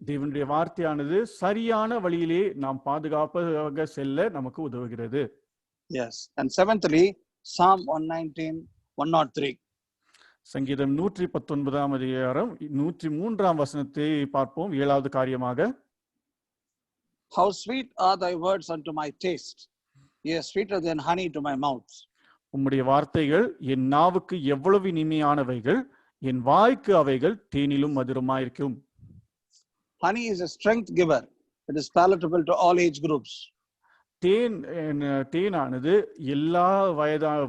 தேவனுடைய வார்த்தையானது சரியான வழியிலே நாம் பாதுகாப்பாக செல்ல நமக்கு உதவுகிறது. Yes. And seventhly, Psalm 119, 103. சங்கீதம் 119 அதிகாரம் 103 வசனத்தை பார்ப்போம். 7வது காரியமாக, How sweet are thy words unto my taste, yes, sweeter than honey to my mouth. உம்முடைய வார்த்தைகள் என் நாவுக்கு எவ்வளவு இனிமையானவைகள், என் வாய்க்கு அவைகள் தேனிலும் மதுரமாயிருக்கும். Honey is a strength giver. It is palatable to all age groups. தேனானது எல்லா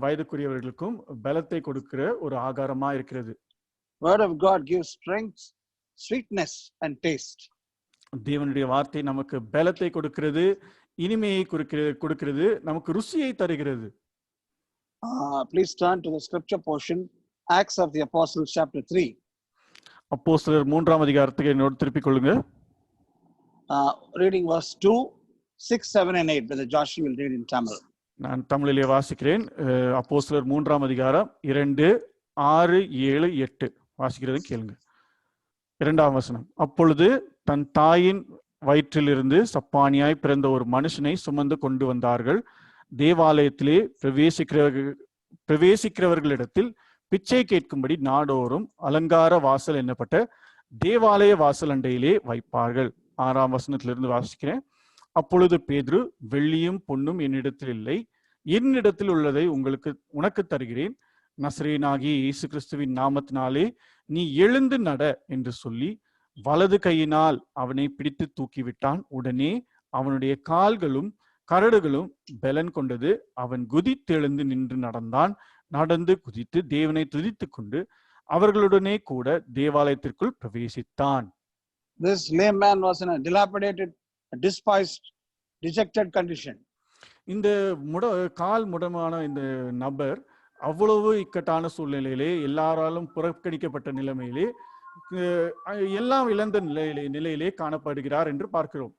வயதுக்குரியவர்களுக்கும் பலத்தை கொடுக்கிற ஒரு ஆகாரமா இருக்கிறது. Word of God gives strength, sweetness and taste. தேவனுடைய வார்த்தை நமக்கு பலத்தை கொடுக்கிறது, இனிமையை கொடுக்கிறது, நமக்கு ருசியை தருகிறது. Please turn to the scripture portion, Acts of the Apostles chapter 3. அப்போஸ்தலர் 3ஆம் அதிகாரத்துக்கு என்னோடு திருப்பிக் கொள்ளுங்க. Reading verse 2, 6, 7 and 8. Brother Joshua will read in Tamil. நான் தமிழிலே வாசிக்கிறேன். அப்போஸ்தலர் 3ஆம் அதிகாரம் 2, 6, 7, 8 வாசிக்கிறதை கேளுங்க. 2ஆம் வசனம். அப்பொழுது தன் தாயின் வயிற்றிலிருந்து சப்பானியாய் பிறந்த ஒரு மனுஷனை சுமந்து கொண்டு வந்தார்கள். தேவாலயத்திலே பிரவேசிக்கிறவர்களிடத்தில் பிச்சை கேட்கும்படி நாடோறும் அலங்கார வாசல் என்னப்பட்ட தேவாலய வாசல் அண்டையிலே வைப்பார்கள். 6ஆம் வசனத்திலிருந்து வாசிக்கிறேன். அப்பொழுது பேதுரு, வெள்ளியும் பொன்னும் என்னிடத்தில் இல்லை, என்னிடத்தில் உள்ளதை உனக்கு தருகிறேன். நசரேயனாகிய இயேசு கிறிஸ்துவின் நாமத்தினாலே நீ எழுந்து நட என்று சொல்லி வலது கையினால் அவனை பிடித்து தூக்கிவிட்டான். உடனே அவனுடைய கால்களும் கரடுகளும் பலன் கொண்டது. அவன் குதித்தெழுந்து நின்று நடந்தான். நடந்து குதித்து தேவனை துதித்துக் கொண்டு அவர்களுடனே கூட தேவாலயத்திற்குள் பிரவேசித்தான். This lame man was in a dilapidated, despised, dejected condition. இந்த கால் முடமான இந்த நபர் அவ்வளவு இக்கட்டான சூழ்நிலையிலே, எல்லாராலும் புறக்கணிக்கப்பட்ட நிலைமையிலே, எல்லாம் இழந்த நிலையிலே காணப்படுகிறார் என்று பார்க்கிறோம்.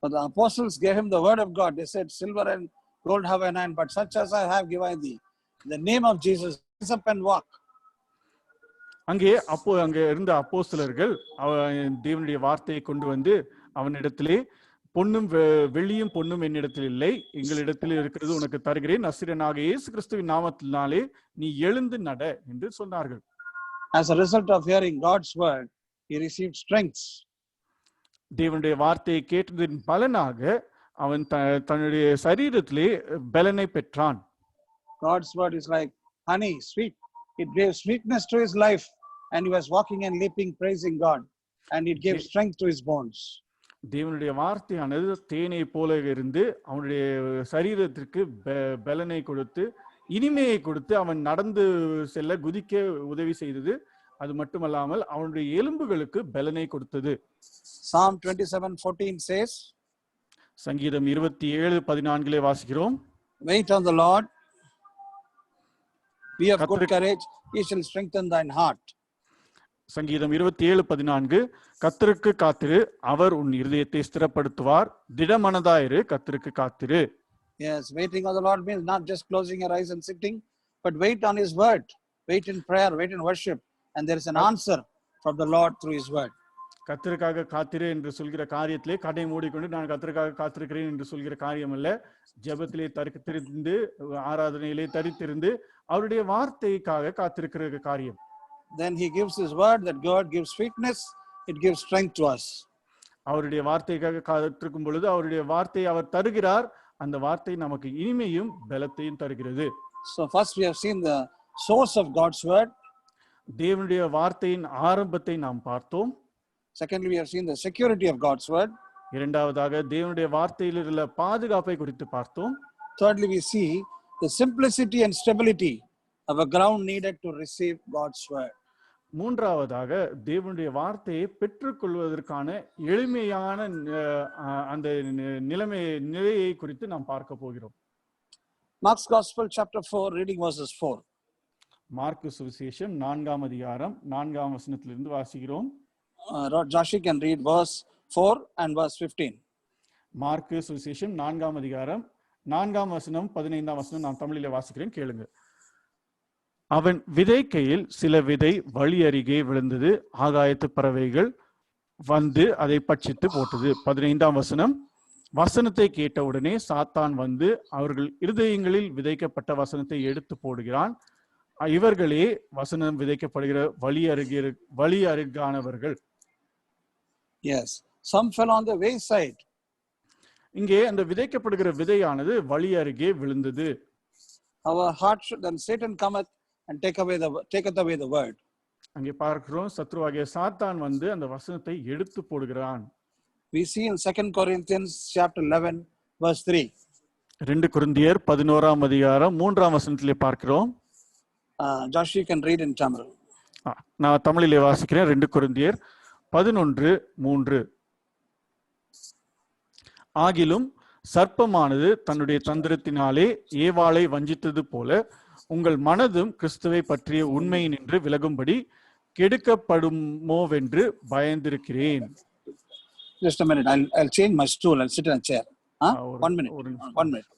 But the apostles gave him the word of God. They said, silver and gold have I none, but such as I have given thee. In the name of Jesus, rise up and walk. அங்கே இருந்த அப்போஸ்தலர்கள் தேவனுடைய வார்த்தையை கொண்டு வந்து அவனிடத்திலே, வெள்ளியும் பொன்னும் என்னிடத்தில் இல்லை, எங்களிடத்தில் இருக்கிறது உனக்கு தருகிறேன். நசரேயனாகிய இயேசு கிறிஸ்துவின் நாமத்தினாலே நீ எழுந்து நட என்று சொன்னார்கள். As a result of hearing God's word, he received strength. தேவனுடைய வார்த்தையை கேட்டதின் பலனாக அவன் தன்னுடைய சரீரத்திலே பலனை பெற்றான். God's word is like honey, sweet. It gave sweetness to his life, and he was walking and leaping, praising God, and it gave strength to his bones. தேவனுடைய வார்த்தையானது தேனை போல இருந்து அவனுடைய சரீரத்திற்கு பலனை கொடுத்து, இனிமையை கொடுத்து, அவன் நடந்து செல்ல குதிக்க உதவி செய்தது. அது மட்டுமல்லாமல் அவனுடைய எலும்புகளுக்கு பலனை கொடுத்தது. Psalm 27:14 says, சங்கீதம் 27:14 வாசிக்கிறோம். Wait on the Lord, be of good courage, he shall strengthen thine heart. சங்கீதம் 27:14, கர்த்தருக்கு காத்திரு, அவர் உன் இருதயத்தை ஸ்திரப்படுத்துவார். திடமனதாயிரு, கர்த்தருக்கு காத்திரு. Yes, waiting on the Lord means not just closing your eyes and sitting, but wait on his word. Wait in prayer, wait in worship, and there is an answer from the Lord through his word. கர்த்தருக்காக காத்திரு என்று சொல்கிற காரியத்திலே கடை மூடிக்கொண்டு நான் கர்த்தருக்காக காத்திருக்கிறேன் என்று சொல்கிற காரியம் அல்ல. ஜெபத்திலே தரித்திருந்து, ஆராதனையிலே தரித்திருந்து அவருடைய வார்த்தைக்காக காத்திருக்கிற காரியம். Then he gives his word, that God gives sweetness, it gives strength to us. அவருடைய வார்த்தைக்காக காத்திருக்கும் பொழுது அவருடைய வார்த்தையை அவர் தருகிறார். அந்த வார்த்தை நமக்கு இனிமையும் பலத்தையும் தருகிறது. So first we have seen the source of God's word. தேவனுடைய வார்த்தையின் ஆரம்பத்தை நாம் பார்த்தோம். Secondly, we have seen the security of God's word. இரண்டாவதாக தேவனுடைய வார்த்தையில் உள்ள பாதுகாப்பை குறித்து பார்த்தோம். Thirdly, we see the simplicity and stability of a ground needed to receive God's word. மூன்றாவதாக தேவனுடைய வார்த்தையை பெற்றுக்கொள்வதற்கான எளிமையான அந்த நிலையை குறித்து நாம் பார்க்க போகிறோம். Mark's Gospel chapter 4 reading verses 4. Mark சுவிசேஷம் 4ஆம் அதிகாரம் 4ஆம் வசனத்திலிருந்து வாசிக்கிறோம். Joshi can read verse 4 and verse 15. Mark சுவிசேஷம் 4ஆம் அதிகாரம் 4ஆம் வசனம் 15ஆம் வசனம் நான் தமிழிலே வாசிக்கிறேன், கேளுங்க. அவன் விதைக்கையில் சில விதை வழி அருகே விழுந்தது, ஆகாயத்து பறவைகள் வந்து அதை பட்சித்து போட்டது. 15ஆம் வசனம், வசனத்தை கேட்டவுடனே சாத்தான் வந்து அவர்கள் இருதயங்களில் விதைக்கப்பட்ட வசனத்தை எடுத்து போடுகிறான். இவர்களே வசனம் விதைக்கப்படுகிற வழி அருகானவர்கள். Yes, some fell on the wayside. இங்கே அந்த விதைக்கப்படுகிற விதையானது வழி அருகே விழுந்தது. Our heart should, then Satan cometh and taketh away the word. அங்கே பார்க்கிறோம், சத்ருவாகிய சாத்தான் வந்து அந்த வசனத்தை எடுத்து போடுகிறான். We see in 2 Corinthians chapter 11 verse 3. 2 கொரிந்தியர் 11ஆம் அதிகாரம் 3ஆம் வசனத்திலே பார்க்கிறோம். Joshi can read in Tamil. நான் தமிழிலே வாசிக்கிறேன். 2 கொரிந்தியர் 11:3. ஆகிலும் சர்ப்பமானது தன்னுடைய தந்திரத்தினாலே ஏவாளை வஞ்சித்தது போல உங்கள் மனதும் கிறிஸ்துவை பற்றிய உண்மை நின்று விலகும்படி கெடுக்கப்படுமோவென்று பயந்திருக்கிறேன். Just a minute, I'll change my stool. I'll sit in a chair. 1 minute. 1 minute.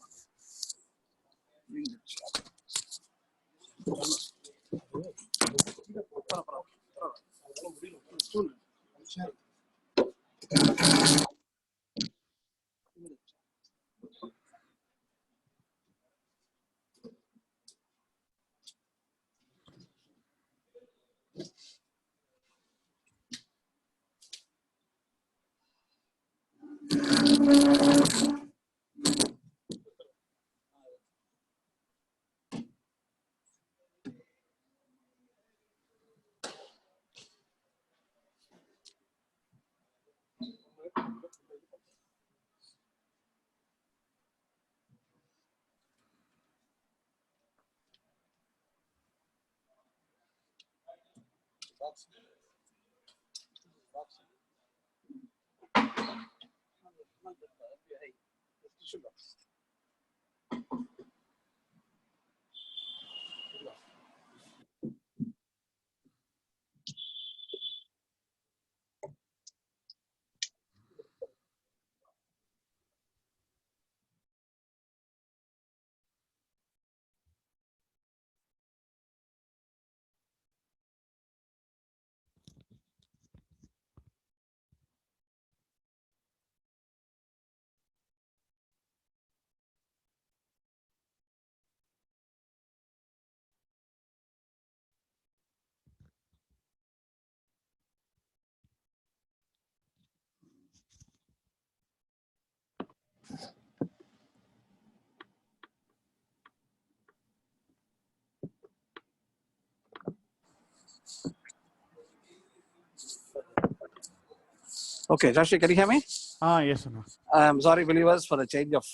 Okay, Joshi, can you hear me? Yes, sir. I'm sorry, believers, for the change of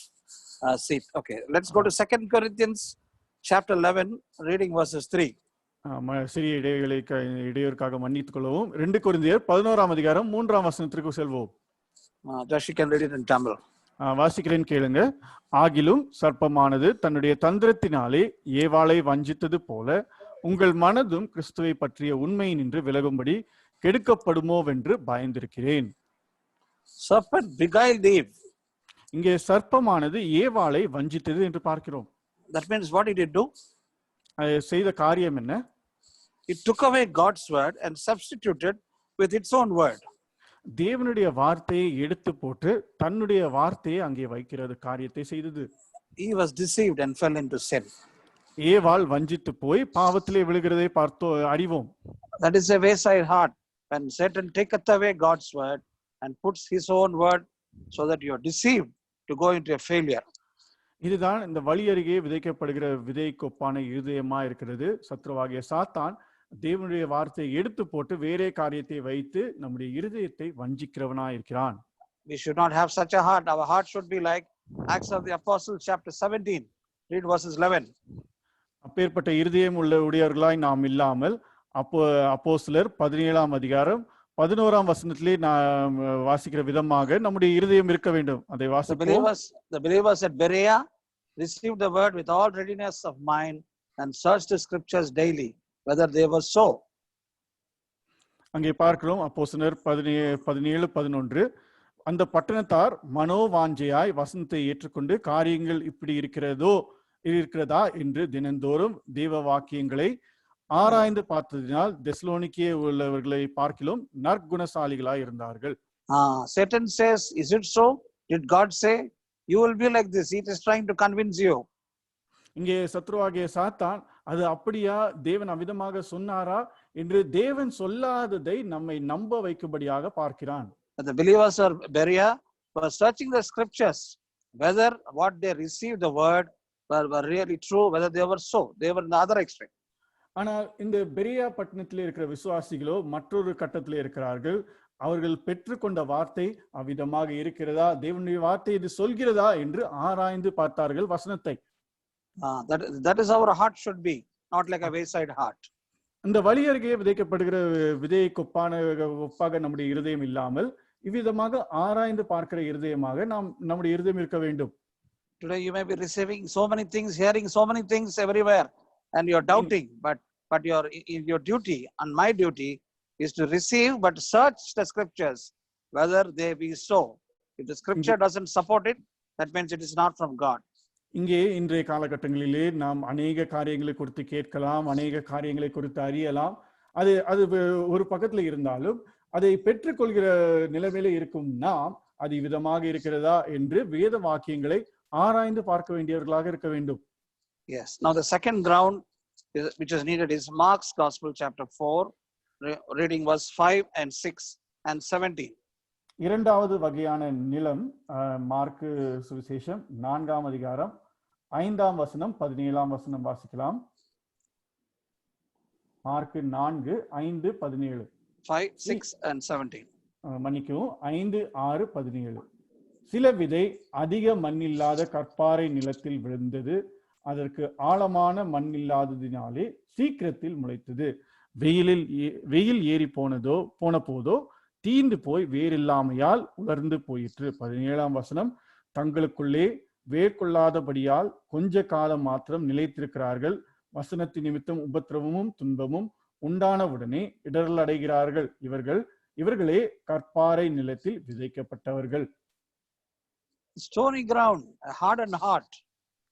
seat. Okay, let's go to 2 Corinthians chapter 11, reading verses 3. சிறிய இடையூறுக்காக மன்னித்துக் கொள்ளவும். 2 கொரிந்தியர் 11ஆம் அதிகாரம் 3ஆம் வசனத்திற்கு செல்வோம். Joshi can read it in Tamil. வாசிக்கிறேன், கேளுங்க. ஆகிலும் சர்ப்பமானது தன்னுடைய தந்திரத்தினாலே ஏவாளை வஞ்சித்தது போல உங்கள் மனதும் கிறிஸ்துவை பற்றிய உண்மை நின்று விலகும்படி கெடுக்கப்படுமோவென்று பயந்திருக்கிறேன். Serpent beguiled Eve. இங்கே சர்ப்பமானது ஏவாளை வஞ்சித்தது என்று பார்க்கிறோம். That means what did it do? செய்த காரியம் என்ன? It took away God's word and substituted with its own word. தேவனுடைய வார்த்தையை எடுத்து போட்டு தன்னுடைய வார்த்தையை அங்கே வைக்கிறது காரியத்தை செய்தது. He was deceived and fell into sin. ஏவாள் வஞ்சித்து போய் பாவத்திலே விழுகிறதை பார்த்தோ அறிவோம். That is a wayside heart. When Satan taketh away God's word and puts his own word so that you are deceived to go into a failure. இதுதான் இந்த வழி அருகே விதைக்கப்படுகிற விதை கொப்பான இருதயமா இருக்கிறது. சத்ருவாகிய சாத்தான் தேவனுடைய வார்த்தையை எடுத்து போட்டு வேறே காரியத்தை வைத்து நம்முடைய இருதயத்தை வஞ்சிக்கிறவனா இருக்கிறான். We should not have such a heart. Our heart should be like Acts of the Apostles chapter 17. Read verses 11. அப்பேற்பட்ட இருதயம் உள்ள உடையவர்களாய் நாம் இல்லாமல் அப்போஸ்தலர் 17ஆம் அதிகாரம் 11ஆம் வசனத்திலே நான் வாசிக்கிற விதமாக நம்முடைய இருதயம் இருக்க வேண்டும். அதை வாசிப்போம். The believers at Berea received the word with all readiness of mind and searched the scriptures daily whether they were so. அங்கே பார்க்கிறோம் அப்போஸ்தலர் 17:11. அந்த பட்டணத்தார் மனோவாஞ்சையாய் வசனத்தை ஏற்றுக்கொண்டு காரியங்கள் இப்படி இருக்கிறதா என்று தினந்தோறும் தேவ வாக்கியங்களை ஆராய்ந்து பார்த்ததினால் தெசலோனிக்கே உள்ளவர்களை பார்க்கிலும் நற்குணசாலிகளாய் இருந்தார்கள். Satan says, is it so? Did God say you will be like this? He is trying to convince you. இங்கே சத்ருவாகிய சாத்தான் அது அப்படியா, தேவன் அவ்விதமாக சொன்னாரா என்று தேவன் சொல்லாததை நம்மை நம்ப வைக்கும்படியாக பார்க்கிறான். The believers of Berea were searching the scriptures whether what they received the word were really true, whether they were so. They were in the other extreme. ஆனால் இந்த பெரியா பட்டணத்தில் இருக்கிற விசுவாசிகளோ மற்றொரு கட்டத்தில் இருக்கிறார்கள். அவர்கள் பெற்றுக்கொண்ட வார்த்தை அவ்விதமாக இருக்கிறதா, தேவனுடைய வார்த்தை இது சொல்கிறதா என்று ஆராய்ந்து பார்த்தார்கள் வசனத்தை. That is how our heart should be, not like a wayside heart. இந்த வழி அருகே விதைக்கப்படுகிற விதைக்கு ஒப்பாக நம்முடைய இருதயம் இல்லாமல் இவ்விதமாக ஆராய்ந்து பார்க்கிற இருதயமாக நம்முடைய இருதயம் இருக்க வேண்டும். Today you may be receiving so many things, hearing so many things everywhere, and you're doubting, but your duty and my duty is to receive but search the scriptures whether they be so. If the scripture doesn't support it, that means it is not from God. இங்கே இன்றைய காலகட்டங்களிலே நாம் அநேக காரியங்களை குறித்து கேட்கலாம், அநேக காரியங்களை குறித்து அறியலாம். அது ஒரு பக்கத்துல இருந்தாலும் அதை பெற்றுக்கொள்கிற நிலைமையில இருக்கும் நாம் அது விதமாக இருக்கிறதா என்று வேத வாக்கியங்களை ஆராய்ந்து பார்க்க வேண்டியவர்களாக இருக்க வேண்டும். Yes. Now the second ground which is needed is Mark's Gospel chapter 4, reading verse 5 and 6 and 17. இரண்டாவது வகையான நிலம் மார்க்கு சுவிசேஷம் 4ஆம் அதிகாரம் 5ஆம் வசனம் 17ஆம் வசனம் வாசிக்கலாம். மார்க்கு 4, 5, 17. 5, 6 and 17. மன்னிக்கவும் 5, 6, 17. சில விதை அதிக மண்ணில்லாத கற்பாறை நிலத்தில் விழுந்தது. அதற்கு ஆழமான மண்ணில்லாததினாலே சீக்கிரத்தில் முளைத்தது. வெயில் ஏறி போன போதோ தீந்து போய் வேறில்லாமையால் உலர்ந்து போயிற்று. 17ஆம் வசனம். தங்களுக்குள்ளே வேர்கொள்ளாதபடியால் கொஞ்ச காலம் மாத்திரம் நிலைத்திருக்கிறார்கள். வசனத்தின் நிமித்தம் உபத்திரவமும் துன்பமும் உண்டானவுடனே இடரல் அடைகிறார்கள். இவர்களே கற்பாறை நிலத்தில் விதைக்கப்பட்டவர்கள். Stony ground, a hardened heart,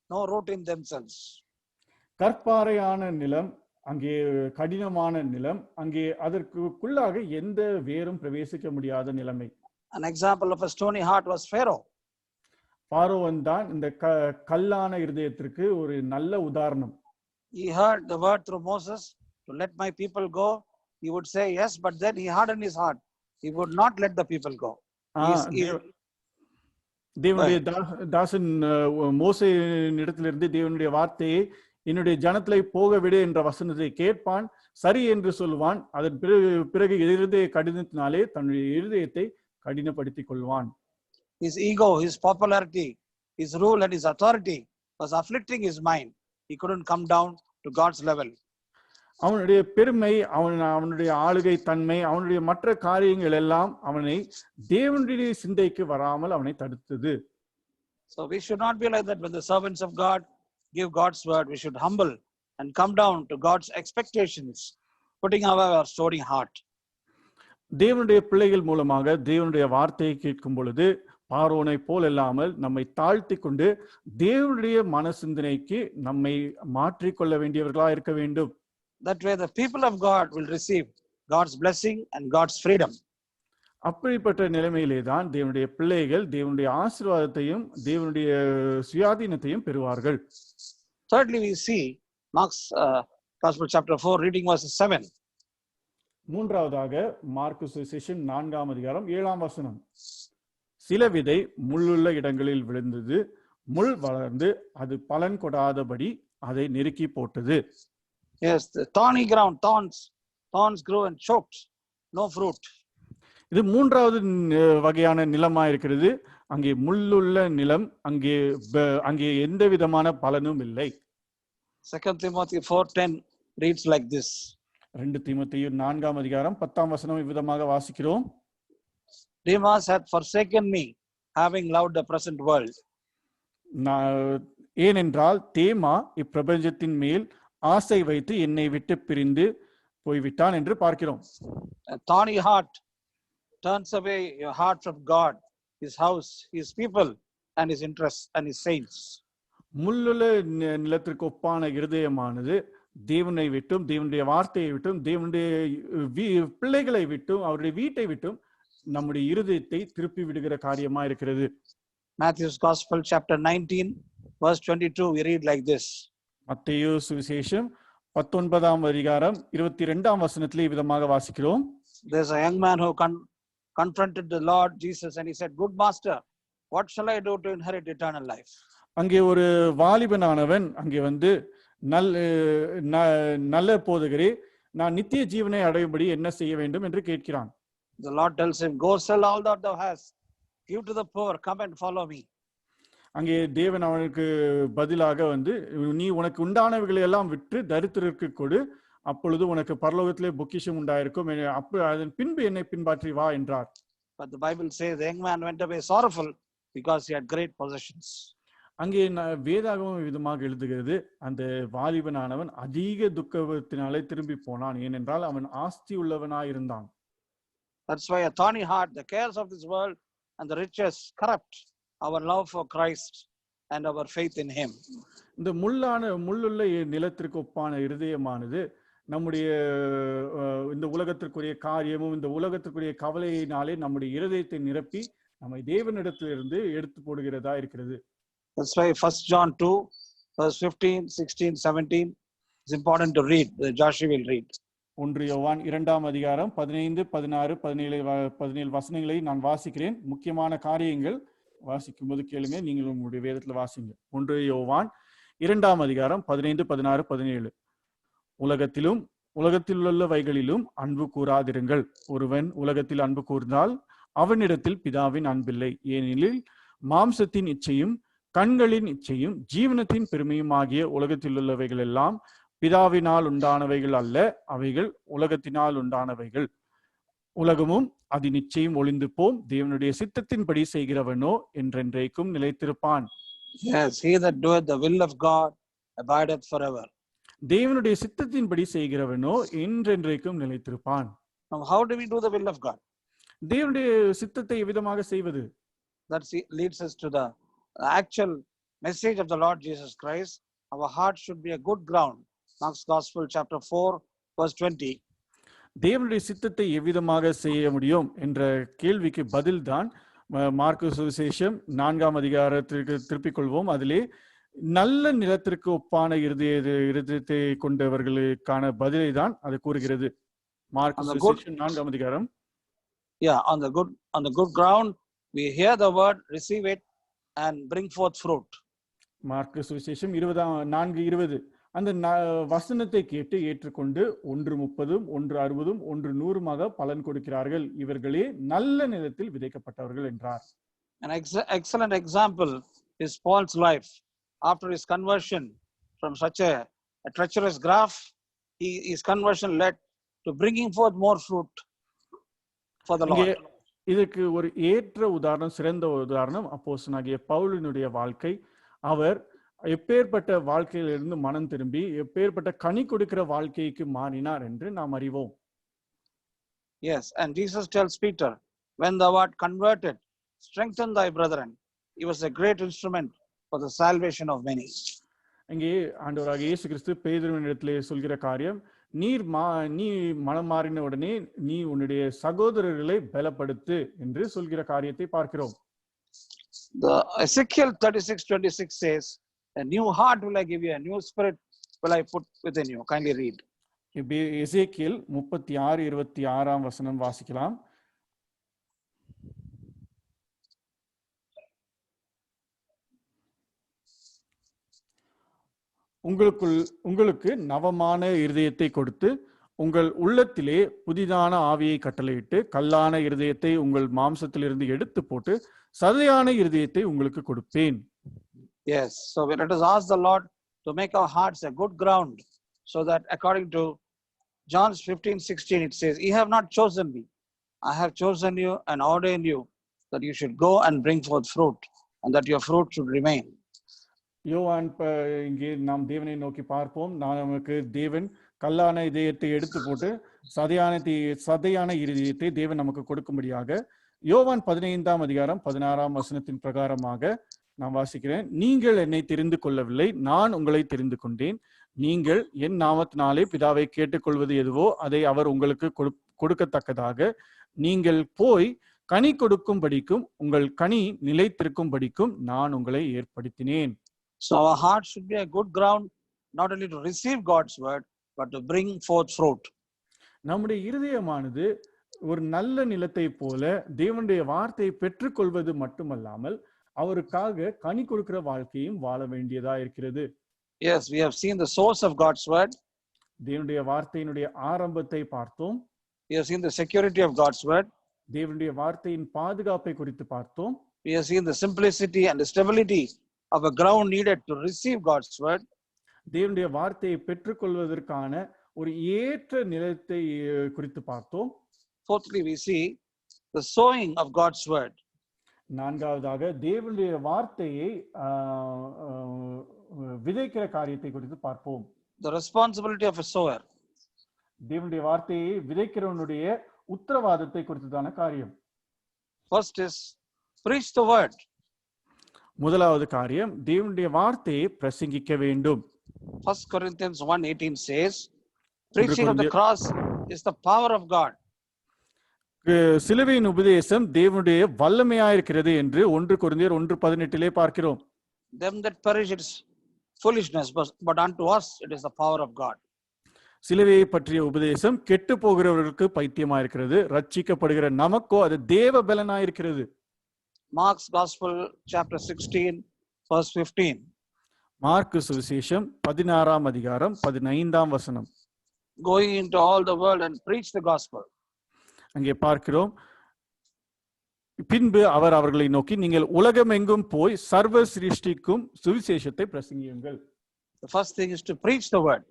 no root in themselves. கற்பாறையான நிலம், அங்கே கடினமான நிலம், அங்கே அதற்குள்ளாக எந்த வேரும் பிரவேசிக்க முடியாத நிலைமை. An example of a stony heart was Pharaoh. பார்வோன் தான் இந்த கல்லான இருதயத்திற்கு ஒரு நல்ல உதாரணம். He heard the word through Moses to let my people go. He would say yes, but then he hardened his heart. He would not let the people go. தேவனுடைய தாசன் மோசேயினிடத்திலிருந்து தேவனுடைய வார்த்தையை என்னுடைய ஜனத்திலே போக விடு என்ற வசனத்தை கேட்பான், சரி என்று சொல்வான். அதன் பிறகு இருதய கடினத்தினாலே தன்னுடைய இருதயத்தை கடினப்படுத்திக் கொள்வான். His ego, his popularity, his rule and his authority was afflicting his mind. He couldn't come down to God's level. அவனுடைய பெருமை, அவனுடைய ஆளுகை தன்மை, அவனுடைய மற்ற காரியங்கள் எல்லாம் அவனை தேவனுடைய சிந்தைக்கு வராமல் அவனை தடுத்தது. So we should not be like that. When the servants of God give God's word, we should humble and come down to God's expectations, putting away our stony heart. தேவனுடைய பிள்ளைகள் மூலமாக தேவனுடைய வார்த்தையை கேட்கும் பொழுது பார்வோனை போல் இல்லாமல் நம்மை தாழ்த்தி கொண்டு தேவனுடைய மன சிந்தனைக்கு நம்மை மாற்றிக்கொள்ள வேண்டியவர்களா இருக்க வேண்டும். That way the people of God will receive God's blessing and God's freedom. அப்படிப்பட்ட நிலைமையிலே தான் தேவனுடைய பிள்ளைகள் தேவனுடைய ஆசீர்வாதத்தையும் தேவனுடைய சுயாதீனத்தையும் பெறுவார்கள். Thirdly, we see Mark's Gospel chapter 4, reading verse 7. மூன்றாவதாக மார்க்கு சுவிசேஷம் 4ஆம் அதிகாரம் 7ஆம் வசனம். சில விதை முள்ளுள்ள இடங்களில் விழுந்தது. முள் வளர்ந்து அது பலன் கொடாதபடி அதை நெருக்கி போட்டது. Yes, the thorny ground, thorns grew and choked, no fruit. இது மூன்றாவது வகையான நிலமா இருக்கிறது. அங்கே முள்ளுள்ள நிலம், அங்கே எந்த விதமான பலனும் இல்லை. 2 Timothy 4:10 reads like this. 2 தீமோத்தேயு 4ஆம் அதிகாரம் 10ஆம் வசனம் இவ்விதமாக வாசிக்கிறோம். Demas hath forsaken me, having loved the present world. ஏனென்றால் தேமா இப்பிரபஞ்சத்தின் மேல் ஆசை வைத்து என்னை விட்டு பிரிந்து போய்விட்டான் என்று பார்க்கிறோம். A thorny heart turns away your heart from God, his house, his people, and his interests, and his saints. முள்ளுள்ள நிலத்திற்கு ஒப்பான இருதயமானது தேவனை விட்டும், தேவனுடைய வார்த்தையை விட்டும், தேவனுடைய பிள்ளைகளை விட்டும், அவருடைய வீட்டை விட்டும் நம்முடைய இருதயத்தை திருப்பி விடுகிற காரியமா இருக்கிறது. Matthew's Gospel, chapter 19, verse 22, we read like this. மத்தேயு சுவிசேஷம் 19ஆம் அதிகாரம் 22ஆம் வசனத்திலே விதமாக வாசிக்கிறோம். There's a young man who confronted the Lord Jesus and he said, "Good master, what shall I do to inherit eternal life?" அங்கே ஒரு வாலிபனானவன் அங்கே வந்து நல்ல போதகரே, நான் நித்திய ஜீவனை அடையும்படி என்ன செய்ய வேண்டும் என்று கேட்கிறான். The Lord tells him, "Go sell all that thou hast, give to the poor, come and follow me." அங்கே தேவன் அவனுக்கு பதிலாக வந்து, நீ உனக்கு உண்டானவைகளை எல்லாம் விற்று தரித்திரருக்கு கொடு, அப்பொழுது உனக்கு பரலோகத்திலே பொக்கிஷம் உண்டாயிருக்கும், அதன் பின்பு என்னை பின்பற்றி வா என்றார். But the Bible says the young man went away sorrowful because he had great possessions. அங்கே வேதாகமம் விதமாக எழுதுகிறது, அந்த வாலிபனானவன் அதிக துக்கத்தினாலே திரும்பி போனான், ஏனென்றால் அவன் ஆஸ்தி உள்ளவனாய் இருந்தான். That's why a thorny heart, the cares of this world and the riches corrupt our love for Christ and our faith in him. இந்த முள்ளுள்ள நிலத்திற்கு ஒப்பான இருதயமானது நம்முடைய இந்த உலகத்திற்குரிய காரியமும் இந்த உலகத்திற்குரிய கவலையினாலே நம்முடைய இருதயத்தை நிரப்பி நம்மை தேவனிடத்திலிருந்து எடுத்து போடுகிறதா இருக்கிறது. That's why 1 John 2, verse 15, 16, 17 is important to read. Joshua will read. 1 யோவான் 2ஆம் அதிகாரம் 15, 16, 17 வசனங்களை நான் வாசிக்கிறேன். முக்கியமான காரியங்கள் வாசிக்கும் போது கேளுங்க, நீங்கள் உங்களுடைய வேதத்துல வாசிங்க. 1 யோவான் 2ஆம் அதிகாரம் 15, 16, 17. உலகத்தில் உள்ளவைகளிலும் அன்பு கூறாதிருங்கள். ஒருவன் உலகத்தில் அன்பு கூர்ந்தால் அவனிடத்தில் பிதாவின் அன்பில்லை. ஏனெனில் மாம்சத்தின் இச்சையும் கண்களின் இச்சையும் ஜீவனத்தின் பெருமையும் ஆகிய உலகத்தில் உள்ளவைகள் எல்லாம் பிதாவினால் உண்டானவைகள் அல்ல, அவைகள் உலகத்தினால் உண்டானவைகள். உலகமும் அதன் நிச்சயம் ஒளிந்து போம், தேவனுடைய சித்தத்தின்படி செய்கிறவனோ என்றென்றைக்கும் நிலைத்திருப்பான். Yes, he that doeth the will of God abideth forever. தேவனுடைய சித்தத்தின்படி செய்கிறவனோ என்றென்றைக்கும் நிலைத்திருப்பான். Now, how do we do the will of God? தேவனுடைய சித்தத்தை எவ்விதமாக செய்வது? That leads us to the actual message of the Lord Jesus Christ. Our heart should be a good ground. Mark's Gospel, chapter 4, verse 20. தேவனுடைய சித்தத்தை எவ்விதமாக செய்ய முடியும் என்ற கேள்விக்கு பதில்தான் மார்க்கு சுவிசேஷம் 4ஆம் அதிகாரத்திற்கு திருப்பிக் கொள்வோம். அதிலே நல்ல நிலத்திற்கு ஒப்பான இருதயத்தை கொண்டவர்களுக்கான பதிலை தான் அது கூறுகிறது. மார்க்கு சுவிசேஷம் 4ஆம் அதிகாரம். On the good ground, we hear the word, receive it, and bring forth fruit. Mark சுவிசேஷம் 4:20. அந்த வசனத்தை கேட்டு ஏற்றுக்கொண்டு 1:30, 1:60, 1:100 பலன் கொடுக்கிறார்கள். இவர்களே நல்ல நிலத்தில் விதைக்கப்பட்டவர்கள் என்றார். An excellent example is Paul's life. After his conversion from such a treacherous graph, his conversion led to bringing forth more fruit for the Lord. இதற்கு ஒரு ஏற்ற உதாரணம், சிறந்த உதாரணம் அப்போஸ்தலனாகிய பவுலினுடைய வாழ்க்கை. அவர் எப்பேற்பட்ட வாழ்க்கையிலிருந்து மனம் திரும்பி எப்பேற்பட்ட கனி கொடுக்கிற வாழ்க்கைக்கு மாறினார் என்று நாம் அறிவோம். Yes, and Jesus tells Peter, when thou art converted, strengthen thy brethren. He was a great instrument for the salvation of many. அங்கே ஆண்டவராகிய இயேசு கிறிஸ்து பேதுருவினிடத்திலே சொல்கிற காரியம், நீ மனம் மாறின உடனே நீ உன்னுடைய சகோதரர்களை பலப்படுத்து என்று சொல்கிற காரியத்தை பார்க்கிறோம். The Ezekiel 36:26 says, a new heart will I give you, a new spirit will I put within you. Kindly read. எசேக்கியேல் 36:26 வசனம் வாசிக்கலாம். உங்களுக்கு நவமான இருதயத்தை கொடுத்து உங்கள் உள்ளத்திலே புதிதான ஆவியை கட்டளையிட்டு கல்லான இருதயத்தை உங்கள் மாம்சத்திலிருந்து எடுத்து போட்டு சதையான இருதயத்தை உங்களுக்கு கொடுப்பேன். Yes, so let us ask the Lord to make our hearts a good ground, so that according to John 15:16, it says, "You have not chosen me. I have chosen you and ordained you that you should go and bring forth fruit, and that your fruit should remain." யோவான் இங்கே நாம் தேவனை நோக்கி பார்ப்போம். நமக்கு தேவன் கல்லான இதயத்தை எடுத்து போட்டு சதையான இருதயத்தை தேவன் நமக்கு கொடுக்கும்படியாக யோவான் 15ஆம் அதிகாரம் 16ஆம் வசனத்தின் பிரகாரமாக நான் வாசிக்கிறேன். நீங்கள் என்னை தெரிந்து கொள்ளவில்லை, நான் உங்களை தெரிந்து கொண்டேன். நீங்கள் என் நாமத்தினாலே பிதாவை கேட்டுக்கொள்வது எதுவோ அதை அவர் உங்களுக்கு கொடுக்கத்தக்கதாக நீங்கள் போய் கனி கொடுக்கும்படிக்கும் உங்கள் கனி நிலைத்திருக்கும்படிக்கும் நான் உங்களை ஏற்படுத்தினேன். So our heart should be a good ground, not only to receive God's word, but to bring forth fruit. நம்முடைய இருதயமானது ஒரு நல்ல நிலத்தை போல தேவனுடைய வார்த்தையை பெற்றுக்கொள்வது மட்டுமல்லாமல் அவருக்காக கனி கொடுக்கிற வாழ்க்கையும் வாழ வேண்டியதா இருக்கிறது. Yes, we have seen the source of God's word. தேவனுடைய வார்த்தையினுடைய ஆரம்பத்தை பார்த்தோம். We have seen the security of God's word. தேவனுடைய வார்த்தையின் பாதுகாப்பை குறித்து பார்த்தோம். We have seen the simplicity and the stability of a ground needed to receive God's word. தேவனுடைய வார்த்தையை பெற்றுக்கொள்வதற்கான ஒரு ஏற்ற நிலத்தை குறித்து பார்த்தோம். Fourthly, we see the sowing of God's word. நான்காவதாக தேவனுடைய வார்த்தையை விதைக்கிற காரியத்தை குறித்து பார்ப்போம். The responsibility of a sower. தேவனுடைய வார்த்தையை விதைக்கிறவனுடைய உத்தரவாதத்தை குறித்ததான காரியம். First is preach the word. முதலாவது காரியம் தேவனுடைய வார்த்தையை பிரசங்கிக்க வேண்டும். 1 Corinthians 1:18 says, preaching of the cross is the power of God. சிலுவையின் உபதேசம் தேவனுடைய வல்லமையாயிருக்கிறது என்று 1 கொரிந்தியர் 1:18 பார்க்கிறோம். Them that perish it is foolishness, but unto us it is the power of God. சிலுவையை பற்றிய உபதேசம் கெட்டு போகிறவர்களுக்கு பைத்தியமாயிருக்கிறது, ரட்சிக்கப்படுகிற நமக்கோ அது தேவ பலனாயிருக்கிறது. Mark's Gospel chapter 16 verse 15. Mark சுவிசேஷம் 16ஆம் அதிகாரம் 15ஆம் வசனம். Going into all the world and preach the gospel. அங்கே பார்க்கிறோம், பின்பு அவர் அவர்களை நோக்கி நீங்கள் உலகமெங்கும் போய் சர்வ சிருஷ்டிக்கும் சுவிசேஷத்தை பிரசங்கியுங்கள். The first thing is to preach the word.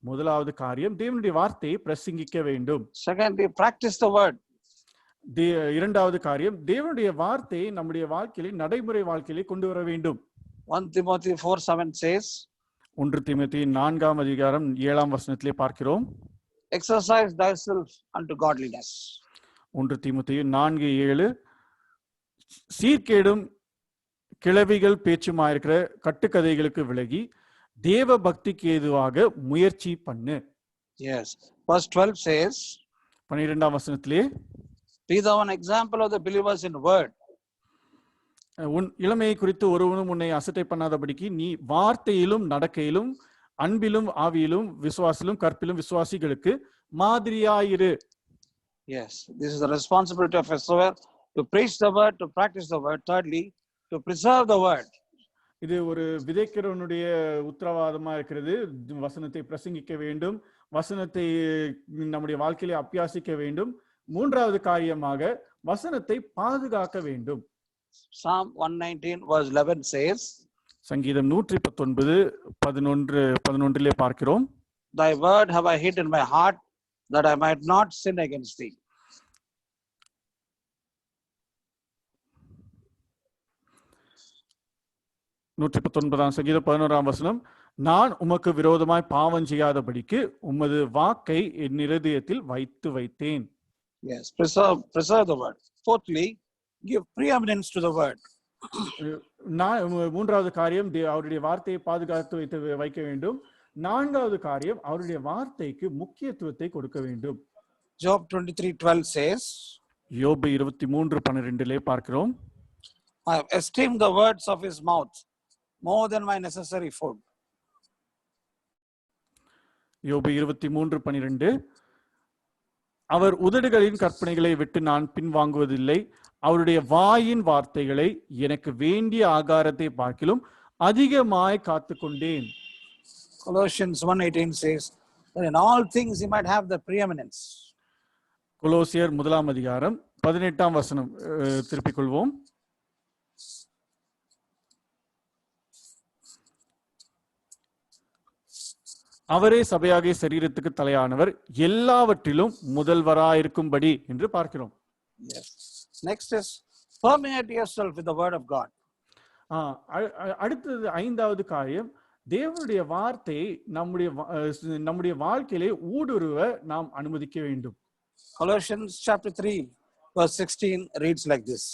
முதலாவது காரியம் தேவனுடைய வார்த்தையை பிரசங்கிக்க வேண்டும். Secondly, practice the word. இரண்டாவது காரியம் தேவனுடைய வார்த்தையை நம்முடைய வாழ்க்கையிலே நடைமுறை வாழ்க்கையிலே கொண்டு வர வேண்டும். 1 Timothy 4:7 says, 1 தீமோத்தேயு 4ஆம் அதிகாரம் 7ஆம் வசனத்திலே பார்க்கிறோம், exercise thyself unto godliness. 1 தீமோத்தேயு 4:7 சீர்கேடும் கிளவிகள் பேச்சுமாயிருக்கிற கட்டுக்கதைகளுக்கு விலகி தேவ பக்திக்கு ஏதுவாக முயற்சி பண்ணு. Yes. Verse 12 says, 12ஆம் வசனத்திலே be thou an example of the believers in word. உன் இளமையை குறித்து ஒருவனும் உன்னை அசட்டை பண்ணாதபடிக்கு நீ வார்த்தையிலும் நடக்கையிலும் அன்பிலும் ஆவியிலும் விசுவாசிலும் கற்பிலும் விசுவாசிகளுக்கு மாதிரியாயிரு. Yes, this is the responsibility of a sower, to preach the word, to practice the word. Thirdly, to preserve the word. இது ஒரு விதைக்கிறவனுடைய உத்தரவாதமா இருக்கிறது. வசனத்தை பிரசங்கிக்க வேண்டும், வசனத்தை நம்முடைய வாழ்க்கையிலே அபியாசிக்க வேண்டும். மூன்றாவது காரியமாக வசனத்தை பாதுகாக்க வேண்டும். Psalm 119 verse 11 says, சங்கீதம் 119:11 பார்க்கிறோம், thy word have I hid in my heart that I might not sin against thee. சங்கீதம் 11ஆம் வசனம், நான் உமக்கு விரோதமாய் பாவம் செய்யாதபடிக்கு உமது வாக்கை என் இருதயத்தில் வைத்தேன். Yes, preserve the word. Fourthly, give preeminence to the word. மூன்றாவது காரியம் அவருடைய வார்த்தையை பாதுகாத்து வைக்க வேண்டும். நான்காவது காரியம் அவருடைய வார்த்தைக்கு முக்கியத்துவத்தை கொடுக்க வேண்டும். Job 23:12 says, யோபு 23:12 பார்க்கிறோம், I have esteemed the words of his mouth more than my necessary food. யோபு 23:12 அவர் உதடுகளின் கற்பனைகளை விட்டு நான் பின்வாங்குவதில்லை, அவருடைய வாயின் வார்த்தைகளை எனக்கு வேண்டிய ஆகாரத்தை பார்க்கிலும் அதிகமாய் காத்துக்கொண்டேன். Colossians 1:18 says that in all things he might have the preeminence. கொலோசியர் 1ஆம் அதிகாரம் 18ஆம் வசனம் திருப்பிக் கொள்வோம். அவரே சபையாகிய சரீரத்துக்கு தலையானவர், எல்லாவற்றிலும் முதல்வராயிருக்கும்படி என்று பார்க்கிறோம். Yes. Next is permeate yourself with the word of God. அடுத்தது ஐந்தாவது காரியம், தேவனுடைய வார்த்தையை நம்முடைய வாழ்க்கையிலே ஊடுருவ நாம் அனுமதிக்க வேண்டும். Colossians chapter 3 verse 16 reads like this.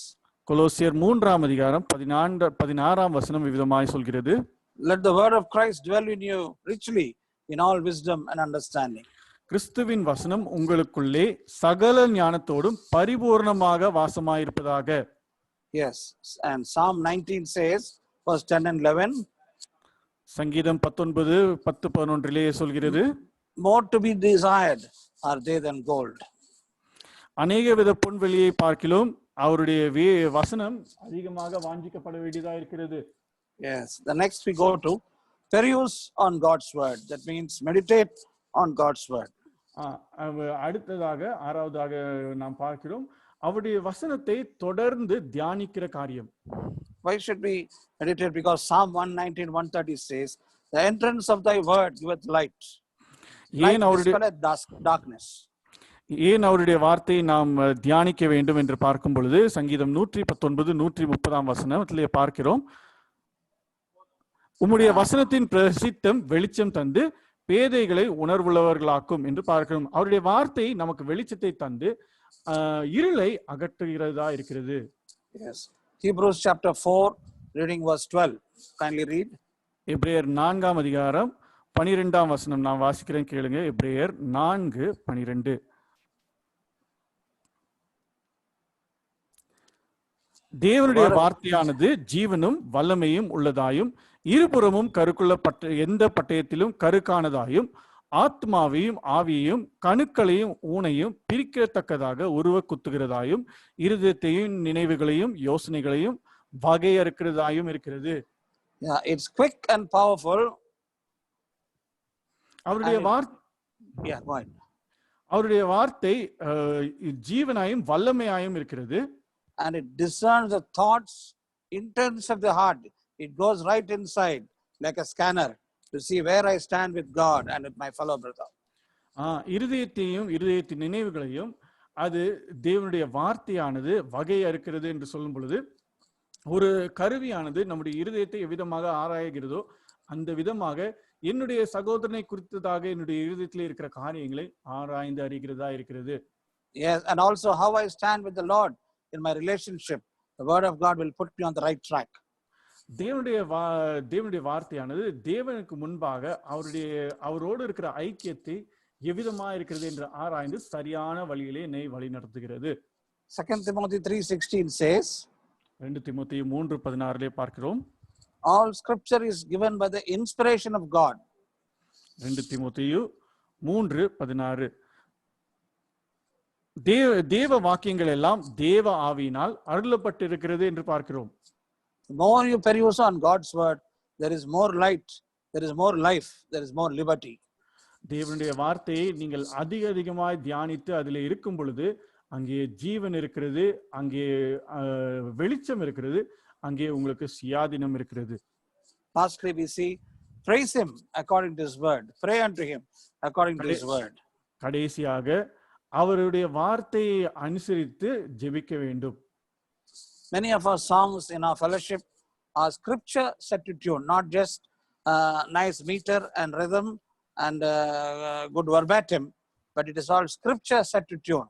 கொலோசியர் 3ஆம் அதிகாரம் 16ஆம் வசனம் விதமாய் சொல்கிறது, Let the word of Christ dwell in you richly in all wisdom and understanding. கிறிஸ்துவின் வசனம் உங்களுக்குள்ளே சகல ஞானத்தோடும் பரிபூர்ணமாக வாசமாயிருப்பதாக. Yes, and Psalm 19 says verse 10 and 11. சங்கீதம் 19:10-11 சொல்கிறது, More to be desired are they than gold. அநேக வித பொன்வெளியை பார்க்கிலும் அவருடைய வசனம் அதிகமாக வாஞ்சிக்கப்பட வேண்டியதா இருக்கிறது. Yes, the next we go to peruse on God's word. That means meditate on God's word. அடுத்ததாக ஆறாவதாக நாம் பார்க்கிறோம், அவருடைய வசனத்தை தொடர்ந்து தியானிக்கிற காரியம். Why should we meditate? Because Psalm 119:130 says, the entrance of thy word giveth light. Light dispelleth darkness. ஏன் அவருடைய வார்த்தையை நாம் தியானிக்க வேண்டும் என்று பார்க்கும் பொழுது சங்கீதம் 119:130 வசனத்திலே பார்க்கிறோம், உம்முடைய வசனத்தின் பிரசித்தம் வெளிச்சம் தந்து பேதைகளை உணர்வுள்ளவர்களாக்கும் என்று பார்க்கிறோம். அவருடைய வார்த்தை நமக்கு வெளிச்சத்தை தந்து இருளை அகற்றுகிறதா இருக்கிறது. Yes. Hebrews chapter 4 reading verse 12. Kindly read. எபிரேயர் 4ஆம் அதிகாரம் 12ஆம் வசனம் நான் வாசிக்கிறேன், கேளுங்க. எபிரேயர் 4:12. தேவனுடைய வார்த்தையானது ஜீவனும் வல்லமையும் உள்ளதாயும் இருபுறமும் கருக்குள்ள எந்த பட்டயத்திலும் கருக்கானதாயும் ஆத்மாவையும் ஆவியையும் கணுக்களையும் ஊனையும் பிரிக்கத்தக்கதாக உருவ குத்துகிறதாயும் இருதயத்தையும் நினைவுகளையும் யோசனைகளையும் வகையறுக்கிறதாயும் இருக்கிறது. Yeah, it's quick and powerful. அவருடைய வார்த்தை ஜீவனாயும் வல்லமையாயும் இருக்கிறது. And it discerns the thoughts, intents of the heart. It goes right inside like a scanner to see where I stand with God and with my fellow brother. இருதயத்தையும் இருதயத்தின் நினைவுகளையும் அது தேவனுடைய வார்த்தையானது வகை அறுக்கிறது என்று சொல்லும் பொழுது, ஒரு கருவியானது நம்முடைய இருதயத்தை எவ்விதமாக ஆராய்கிறதோ அந்த விதமாக என்னுடைய சகோதரனை குறித்ததாக என்னுடைய இருதயத்தில் இருக்கிற காரியங்களை ஆராய்ந்து அறிகிறதா இருக்கிறது. Yes, and also how I stand with the Lord in my relationship. The word of God will put me on the right track. தேவனுடைய வார்த்தையானது தேவனுக்கு முன்பாக அவரோடு இருக்கிற ஐக்கியத்தை எவ்விதமா இருக்கிறது என்று ஆராய்ந்து சரியான வழியிலே என்னை வழி நடத்துகிறது. 2 Timothy 3:16 says, 2 தீமோத்தேயு 3:16 பார்க்கிறோம், all scripture is given by the inspiration of God. 2 தீமோத்தேயு 3:16 தேவ வாக்கியங்கள் எல்லாம் தேவ ஆவியினால் அருளப்பட்டிருக்கிறது என்று பார்க்கிறோம். The more you peruse on God's word, there is more light, there is more life, there is more liberty. தேவனுடைய வார்த்தையை நீங்கள் அதிகமாய் தியானித்து அதில் இருக்கும் பொழுது அங்கே ஜீவன் இருக்கிறது, அங்கே வெளிச்சம் இருக்கிறது, அங்கே உங்களுக்கு சுயாதீனம் இருக்கிறது. Lastly, we see praise him according to his word, pray unto him according to his word. கடைசியாக அவருடைய வார்த்தையை அனுசரித்து ஜெபிக்க வேண்டும். Many of our songs in our fellowship are scripture set to tune, not just nice meter and rhythm and good verbatim, but it is all scripture set to tune.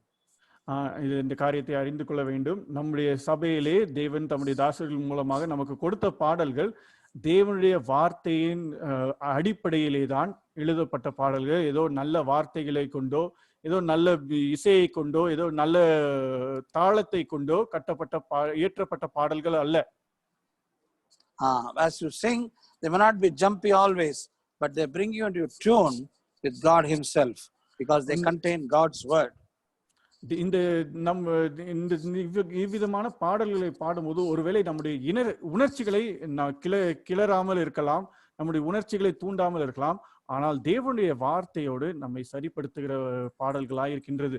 இந்த காரியத்தை அறிந்து கொள்ள வேண்டும். நம்முடைய சபையிலே தேவன் தம்முடைய தாசர்கள் மூலமாக நமக்கு கொடுத்த பாடல்கள் தேவனுடைய வார்த்தையின் அடிப்படையிலே தான் எழுதப்பட்ட பாடல்கள். ஏதோ நல்ல வார்த்தைகளை கொண்டோ, ஏதோ நல்ல இசையை கொண்டோ, ஏதோ நல்ல தாளத்தை கொண்டோ இயற்றப்பட்ட பாடல்கள் அல்ல. As you sing, they may not be jumpy always, but they bring you into tune with God himself because they contain God's word. இந்த இவ்விதமான பாடல்களை பாடும்போது ஒருவேளை நம்முடைய உணர்ச்சிகளை கிளறாமல் இருக்கலாம், நம்முடைய உணர்ச்சிகளை தூண்டாமல் இருக்கலாம், ஆனால் தேவனுடைய வார்த்தையோடு நம்மை சரிப்படுத்துகிற பாடல்களாய் இருக்கின்றது.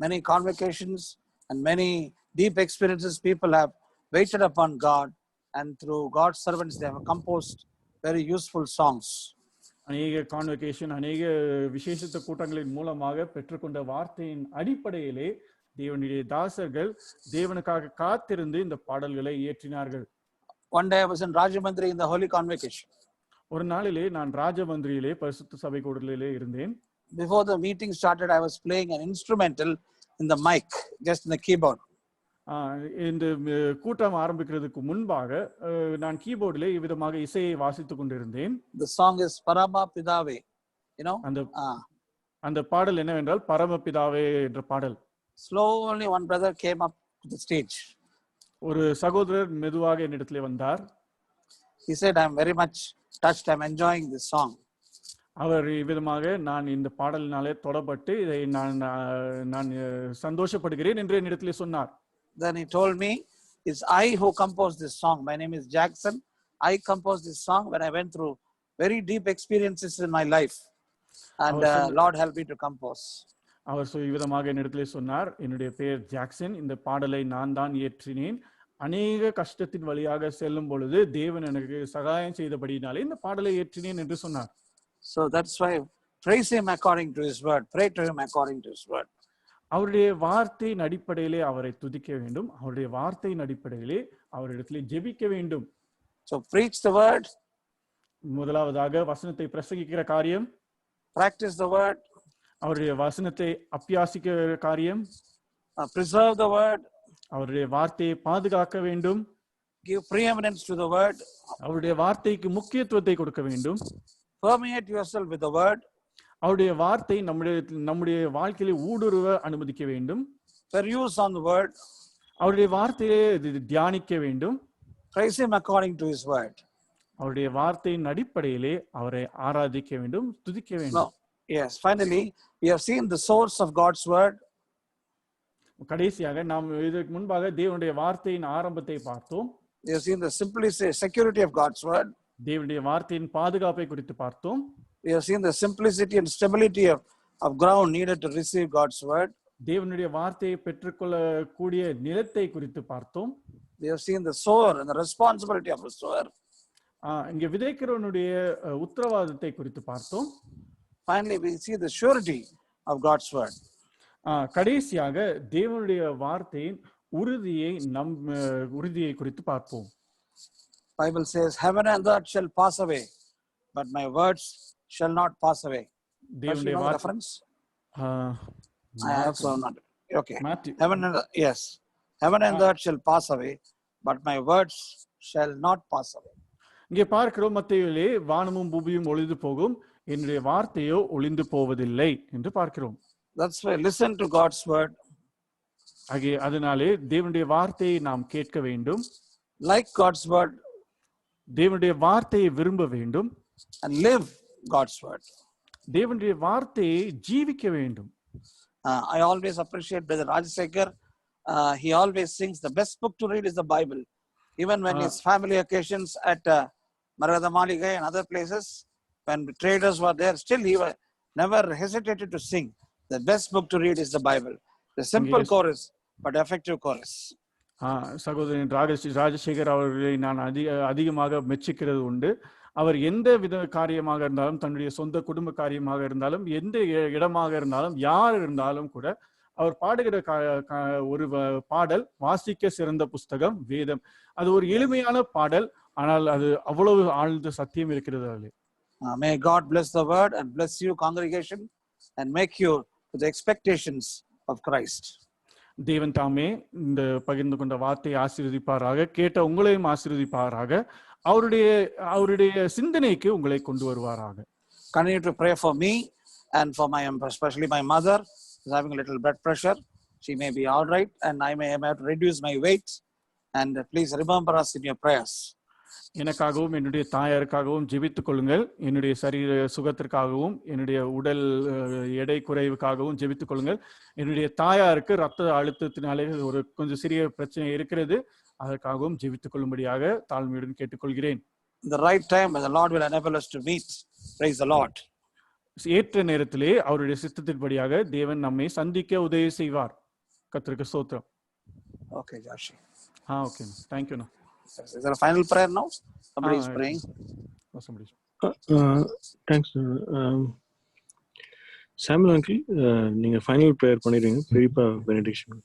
Many convocations and many deep experiences people have waited upon God, and through God's servants they have composed very useful songs. அநேக கான்வெகேஷன், அநேக விசேஷித்த கூட்டங்களின் மூலமாக பெற்றுக்கொண்ட வார்த்தையின் அடிப்படையிலே தேவனுடைய தாசர்கள் தேவனுக்காக காத்திருந்து இந்த பாடல்களை இயற்றினார்கள். One day I was in Rajamandri in the Holy Convocation. ஒரு நாளிலே நான் ராஜமந்திரியிலே பரிசுத்த சபை கூடலிலே இருந்தேன். Before the meeting started, I was playing an instrumental in the mic, just in the keyboard. இந்த கூட்டம் ஆரம்பிக்கிறதுக்கு முன்பாக நான் கீபோர்டிலே இவ்விதமாக இசையை வாசித்துக் கொண்டிருந்தேன். The song is Parama Pidave, you know. அந்த பாடல் என்னவென்றால் பரமபிதாவே என்ற பாடல். Slowly one brother came up to the stage. ஒரு சகோதரர் மெதுவாக என்னிடத்திலே வந்தார். He said, I'm very much touched, I'm enjoying this song. அவர் இவ்விதமாக நான் இந்த பாடலினாலே தொடப்பட்டு இதை நான் சந்தோஷப்படுகிறேன் என்று என்னிடத்திலே சொன்னார். Then he told me, it's I who composed this song. My name is Jackson. I composed this song when I went through very deep experiences in my life. And Lord helped me to compose. அவர் இவ்விதமாக என்னிடத்திலே சொன்னார், என்னுடைய பெயர் ஜாக்சன், இந்த பாடலை நான் தான் இயற்றினேன். அநேக கஷ்டத்தின் வழியாக செல்லும் பொழுது தேவன் எனக்கு சகாயம் செய்தபடினாலே இந்த பாடலை இயற்றினேன் என்று சொன்னார். So that's why praise him according to his word. Pray to him according to his word. அவருடைய வார்த்தையின் அடிப்படையிலே அவரை துதிக்க வேண்டும். அவருடைய வார்த்தையின் அடிப்படையிலே அவரிடத்திலே ஜெபிக்க வேண்டும். So preach the word. முதலாவதாக வசனத்தை பிரசங்கிக்கிற காரியம். Practice the word. அவருடைய வசனத்தை அபியாசிக்கிற காரியம். Preserve the word. அவருடைய வார்த்தையை பாதுகாக்க வேண்டும். Give preeminence to the word. அவருடைய வார்த்தைக்கு முக்கியத்துவத்தை கொடுக்க வேண்டும். Permeate yourself with the word. அவருடைய வார்த்தை நம்முடைய வாழ்க்கையிலே ஊடுருவ அனுமதிக்க வேண்டும். Peruse on the word. அவருடைய வார்த்தையை தியானிக்க வேண்டும். Praise him according to his word. அவருடைய வார்த்தையின் அடிப்படையிலே அவரை ஆராதிக்க வேண்டும், துதிக்க வேண்டும். Yes, finally we have seen the source of God's word. கடைசியாக நாம் இதற்கு முன்பாக தேவனுடைய வார்த்தையின் ஆரம்பத்தை பார்த்தோம். We have seen the simplicity, security of God's word. தேவனுடைய வார்த்தையின் பாதுகாப்பை குறித்து பார்த்தோம். We have seen the simplicity and stability of ground needed to receive God's word. தேவனுடைய வார்த்தையை பெற்றுக்கொள்ள கூடிய நிலத்தை குறித்து பார்த்தோம். We have seen the sower and the responsibility of the sower. இங்க விதைக்கிறவனுடைய உத்தரவாதத்தை குறித்து பார்த்தோம். Finally we see the surety of God's word. கடைசியாக தேவனுடைய வார்த்தையின் உறுதியை குறித்து பார்ப்போம். Bible says, heaven and earth shall pass away, but my words shall not pass away. தேவனுடைய reference? I have so not. Okay. Matthew. Heaven and earth shall pass away, but my words shall not pass away. இங்கே பார்க்கிறோம், மத்தேயுவிலே வானமும் பூமியும் ஒளிந்து போகும், என்னுடைய வார்த்தையோ ஒளிந்து போவதில்லை என்று பார்க்கிறோம். That's why listen to God's word. அதனாலே தேவனுடைய வார்த்தையை நாம் கேட்க வேண்டும். Like God's word. தேவனுடைய வார்த்தையை விரும்ப வேண்டும். And live God's word. தேவனுடைய வார்த்தையை ஜீவிக்க வேண்டும். I always appreciate Brother Rajasekhar. He always sings the best book to read is the Bible. Even when his family occasions at Maragada Maligai and other places, when traders were there, still he never hesitated to sing. The best book to read is the Bible. The simple chorus, but effective chorus. சகோதரன் ராஜசேகர் அவர்களை நான் அதிகமாக மெச்சிக்கிறது உண்டு. அவர் எந்த வித காரியமாக இருந்தாலும், தன்னுடைய சொந்த குடும்ப காரியமாக இருந்தாலும், எந்த இடமாக இருந்தாலும், யார் இருந்தாலும் கூட அவர் பாடுகிற ஒரு பாடல் வாசிக்க சிறந்த புஸ்தகம் வேதம். அது ஒரு எளிமையான பாடல், ஆனால் அது அவ்வளவு ஆழ்ந்த சத்தியம் இருக்கிறது அதிலே. May God bless the word and bless you congregation and make you to the expectations of Christ. தேவன் தாமே இந்த பகிர்ந்து கொண்ட வார்த்தையை ஆசீர்வதிப்பாராக, கேட்ட உங்களையும் ஆசீர்வதிப்பாராக, அவருடைய சிந்தனைக்கு உங்களை கொண்டு வருவாராக. Continue to pray for me and for especially my mother is having a little blood pressure. She may be all right and I may have to reduce my weight, and please remember us in your prayers. எனக்காகவும் என்னுடைய தாயாருக்காகவும் ஜெபித்துக் கொள்ளுங்கள். என்னுடைய சரீர சுகத்திற்காகவும் என்னுடைய உடல் எடை குறைவுக்காகவும் ஜெபித்துக் கொள்ளுங்கள். என்னுடைய தாயாருக்கு ரத்த அழுத்தத்தினாலே ஒரு கொஞ்சம் சிறிய பிரச்சனை இருக்கிறது, அதற்காகவும் ஜெபித்துக் கொள்ளும்படியாக தாழ்மையுடன் கேட்டுக்கொள்கிறேன். The right time when the Lord will enable us to meet. Praise the Lord. ஏற்ற நேரத்திலே அவருடைய சித்தத்தின்படியாக தேவன் நம்மை சந்திக்க உதவி செய்வார். கர்த்தருக்கு ஸ்தோத்திரம். Okay, Joshi. Okay. Thank you. Is there a final prayer now? Somebody is praying. Somebody. Thanks. சாமுel uncle, நீங்க ஃபைனல் ப்ரேயர் பண்ணிடுங்க. பெரியப்பா பெனடிக்ஷன்.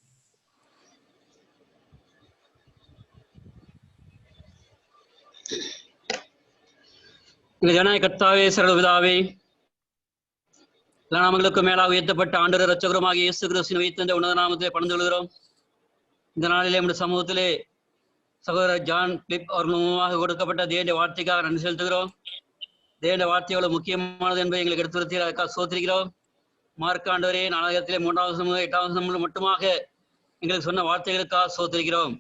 ஜனநாயக கர்த்தாவே, சர்வபிதாவே, எல்லா நாமங்களுக்கு மேலாக உயர்த்தப்பட்ட ஆண்டவர் இரட்சகருமாகிய இயேசு கிறிஸ்துவின் வைத்த உன்னத நாமத்தை பணிந்து கொள்கிறோம். இந்த நாளிலே நம்முடைய சமூகத்திலே சகோதரர் ஜான் பிலிப் அவர்கள் மூலமாக கொடுக்கப்பட்ட தேவனுடைய வார்த்தைக்காக நன்றி செலுத்துகிறோம். தேவனுடைய வார்த்தை எவ்வளவு முக்கியமானது என்பதை எங்களுக்கு எடுத்துரைத்து அதற்காக சோத்திரிக்கிறோம். மார்க் ஆண்டவரே, 4 3 8 மட்டுமாக எங்களுக்கு சொன்ன வார்த்தைகளுக்காக சோத்திரிக்கிறோம்.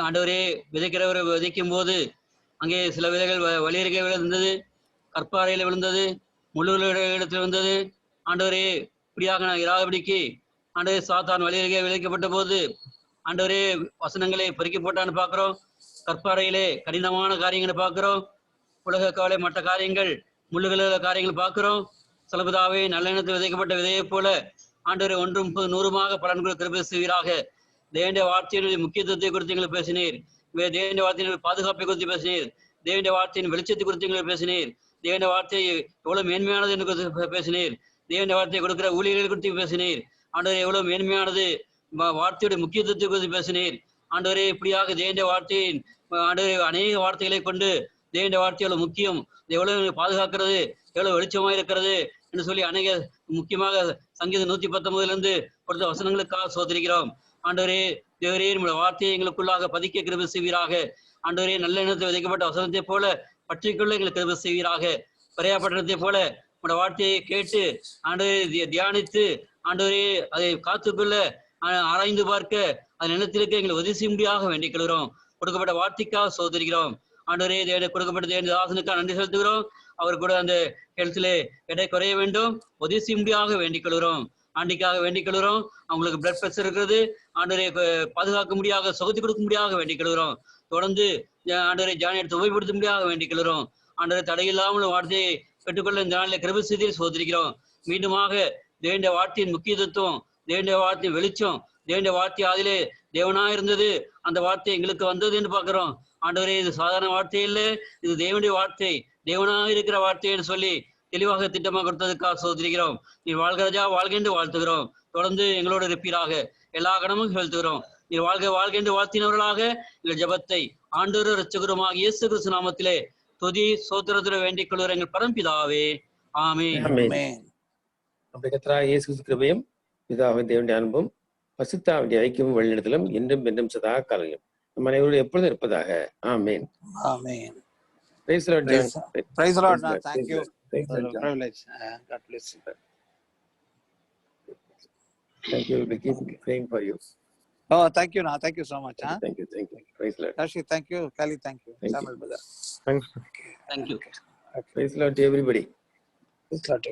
ஆண்டவரே, விதைக்கிறவர் விதைக்கும் போது அங்கே சில விதைகள் வழியருகே விழுந்தது, கற்பாறையில் விழுந்தது, முள்ளுகளிடத்தில் விழுந்தது. ஆண்டவரே, இப்படியாக நான் இராதபடிக்கு ஆண்டவரே சாத்தான் வழியருகே விதைக்கப்பட்ட போது ஆண்டவரே வசனங்களை பறிக்க போட்டான்னு பார்க்கிறோம். கற்பாறையிலே கடினமான காரியங்களை பார்க்கிறோம். உலக கவலை மற்ற காரியங்கள், முள்ளுகள காரியங்கள் பார்க்கிறோம். சலபதாவே, நல்ல எண்ணத்தில் விதைக்கப்பட்ட விதையை போல ஆண்டவரை 1 30 100 பலன்களை கிருபை செய்வீராக. தேவனுடைய வார்த்தையினுடைய முக்கியத்துவத்தை குறித்து எங்களுக்கு பேசினீர். தேவனுடைய வார்த்தையின் பாதுகாப்பை குறித்து பேசினீர். தேவனுடைய வார்த்தையின் வெளிச்சத்தை குறித்து எங்களுக்கு பேசினீர். தேவனுடைய வார்த்தை எவ்வளவு மேன்மையானது என்று பேசினீர். தேவனுடைய வார்த்தையை கொடுக்கிற ஊழியர்களை குறித்து பேசினீர். ஆண்டவரே, எவ்வளவு மேன்மையானது, வார்த்தையுடைய முக்கியத்துவத்தை குறித்து பேசினீர். ஆண்டவரே, இப்படியாக தேவனுடைய வார்த்தையின் ஆண்டவரே அநேக வார்த்தைகளை கொண்டு தேவனுடைய வார்த்தை எவ்வளவு முக்கியம், எவ்வளவு பாதுகாக்கிறது, எவ்வளவு வெளிச்சமாக இருக்கிறது என்று சொல்லி அநேக முக்கியமாக சங்கீதம் 119 கொடுத்த வசனங்களுக்காக சோதரிக்கிறோம். ஆண்டவரே, தேவரே, நம்முடைய வார்த்தையை எங்களுக்குள்ளாக பதிக்க கிருபை செய்வீராக. ஆண்டவரே, நல்ல எண்ணத்தில் விதைக்கப்பட்ட வசனத்தை போல பற்றிக்கொள்ள எங்களுக்கு கிருபை செய்வீராக. பரையாப்பட்டனத்தை போல நம்முடைய வார்த்தையை கேட்டு ஆண்டவரே தியானித்து ஆண்டவரே அதை காத்துக்கொள்ள ஆராய்ந்து பார்க்க அதன் எண்ணத்திற்கு எங்களை உதவி செய்யும்படியாக வேண்டிக் கொள்கிறோம். கொடுக்கப்பட்ட வார்த்தைக்காக சோதரிக்கிறோம். ஆண்டவரே, கொடுக்கப்பட்ட தேவனுடைய தாசனுக்காக நன்றி செலுத்துகிறோம். அவர் கூட அந்த ஹெல்த்திலே எடை குறைய வேண்டும், உதவி செய்யும்படியாக வேண்டிக் கொள்கிறோம். ஆண்டிக்காக வேண்டிக் கொள்கிறோம். அவங்களுக்கு பிளட் பிரஷர் இருக்கிறது, ஆண்டவரை பாதுகாக்க முடியாத சுகத்தை கொடுக்க முடியாத வேண்டிக் கொள்கிறோம். தொடர்ந்து ஆண்டவரை ஜானி எடுத்து உபயோகப்படுத்த முடியாத வேண்டிக் கொள்கிறோம். ஆண்டவரை தடையில்லாமல் வார்த்தையை பெற்றுக்கொள்ள இந்த நாளில் கிருபை செய்தியை சோதரிக்கிறோம். மீண்டுமாக தேவனுடைய வார்த்தையின் முக்கியத்துவம், தேவனுடைய வார்த்தையின் வெளிச்சம், தேவனுடைய வார்த்தை அதிலே தேவனா இருந்தது, அந்த வார்த்தை எங்களுக்கு வந்தது என்று பார்க்கிறோம். ஆண்டவரே, இது சாதாரண வார்த்தை இல்லை, இது தேவனுடைய வார்த்தை, தேவனாக இருக்கிற வார்த்தை என்று சொல்லி தெளிவாக திட்டமாக கொடுத்ததுக்காக சோதரிக்கிறோம். நீ வாழ்கிறதா வாழ்க என்று வாழ்த்துகிறோம். தொடர்ந்து எங்களோடு இருப்பீராக. எல்லா கடமும் செலுத்துகிறோம். நீ வாழ்க என்று வாழ்த்தினவர்களாக எங்கள் ஜபத்தை ஆண்டவர் இரட்சகருமாகிய இயேசு கிறிஸ்து நாமத்திலே துதி சோத்திரத்துடன் வேண்டிக் கொள்கிற எங்கள் பரம்பிதாவே, ஆமென். நம்முடைய கர்த்தராகிய இயேசு கிறிஸ்து கிருபையும் பிதாவின் தேவனுடைய அன்பும் பரிசுத்தாவின் ஐக்கியமும் வழிநடத்தலும் என்றும் என்றும் சதா காலையும் நம்ம அனைவரோடு எப்பொழுதும் இருப்பதாக. ஆமென். Amen. Praise the Lord, John. Praise the Lord. Thank Praise you Praise for the the Lord, John. privilege. God bless you. Thank you. We keep praying for you. Oh, thank you. Thank you so much. Thank you. Praise the Lord. Tashi, thank you. Kali, thank you. Thank you. Samuel, brother. Thanks. Thank you. Praise the Lord to everybody. Praise the Lord.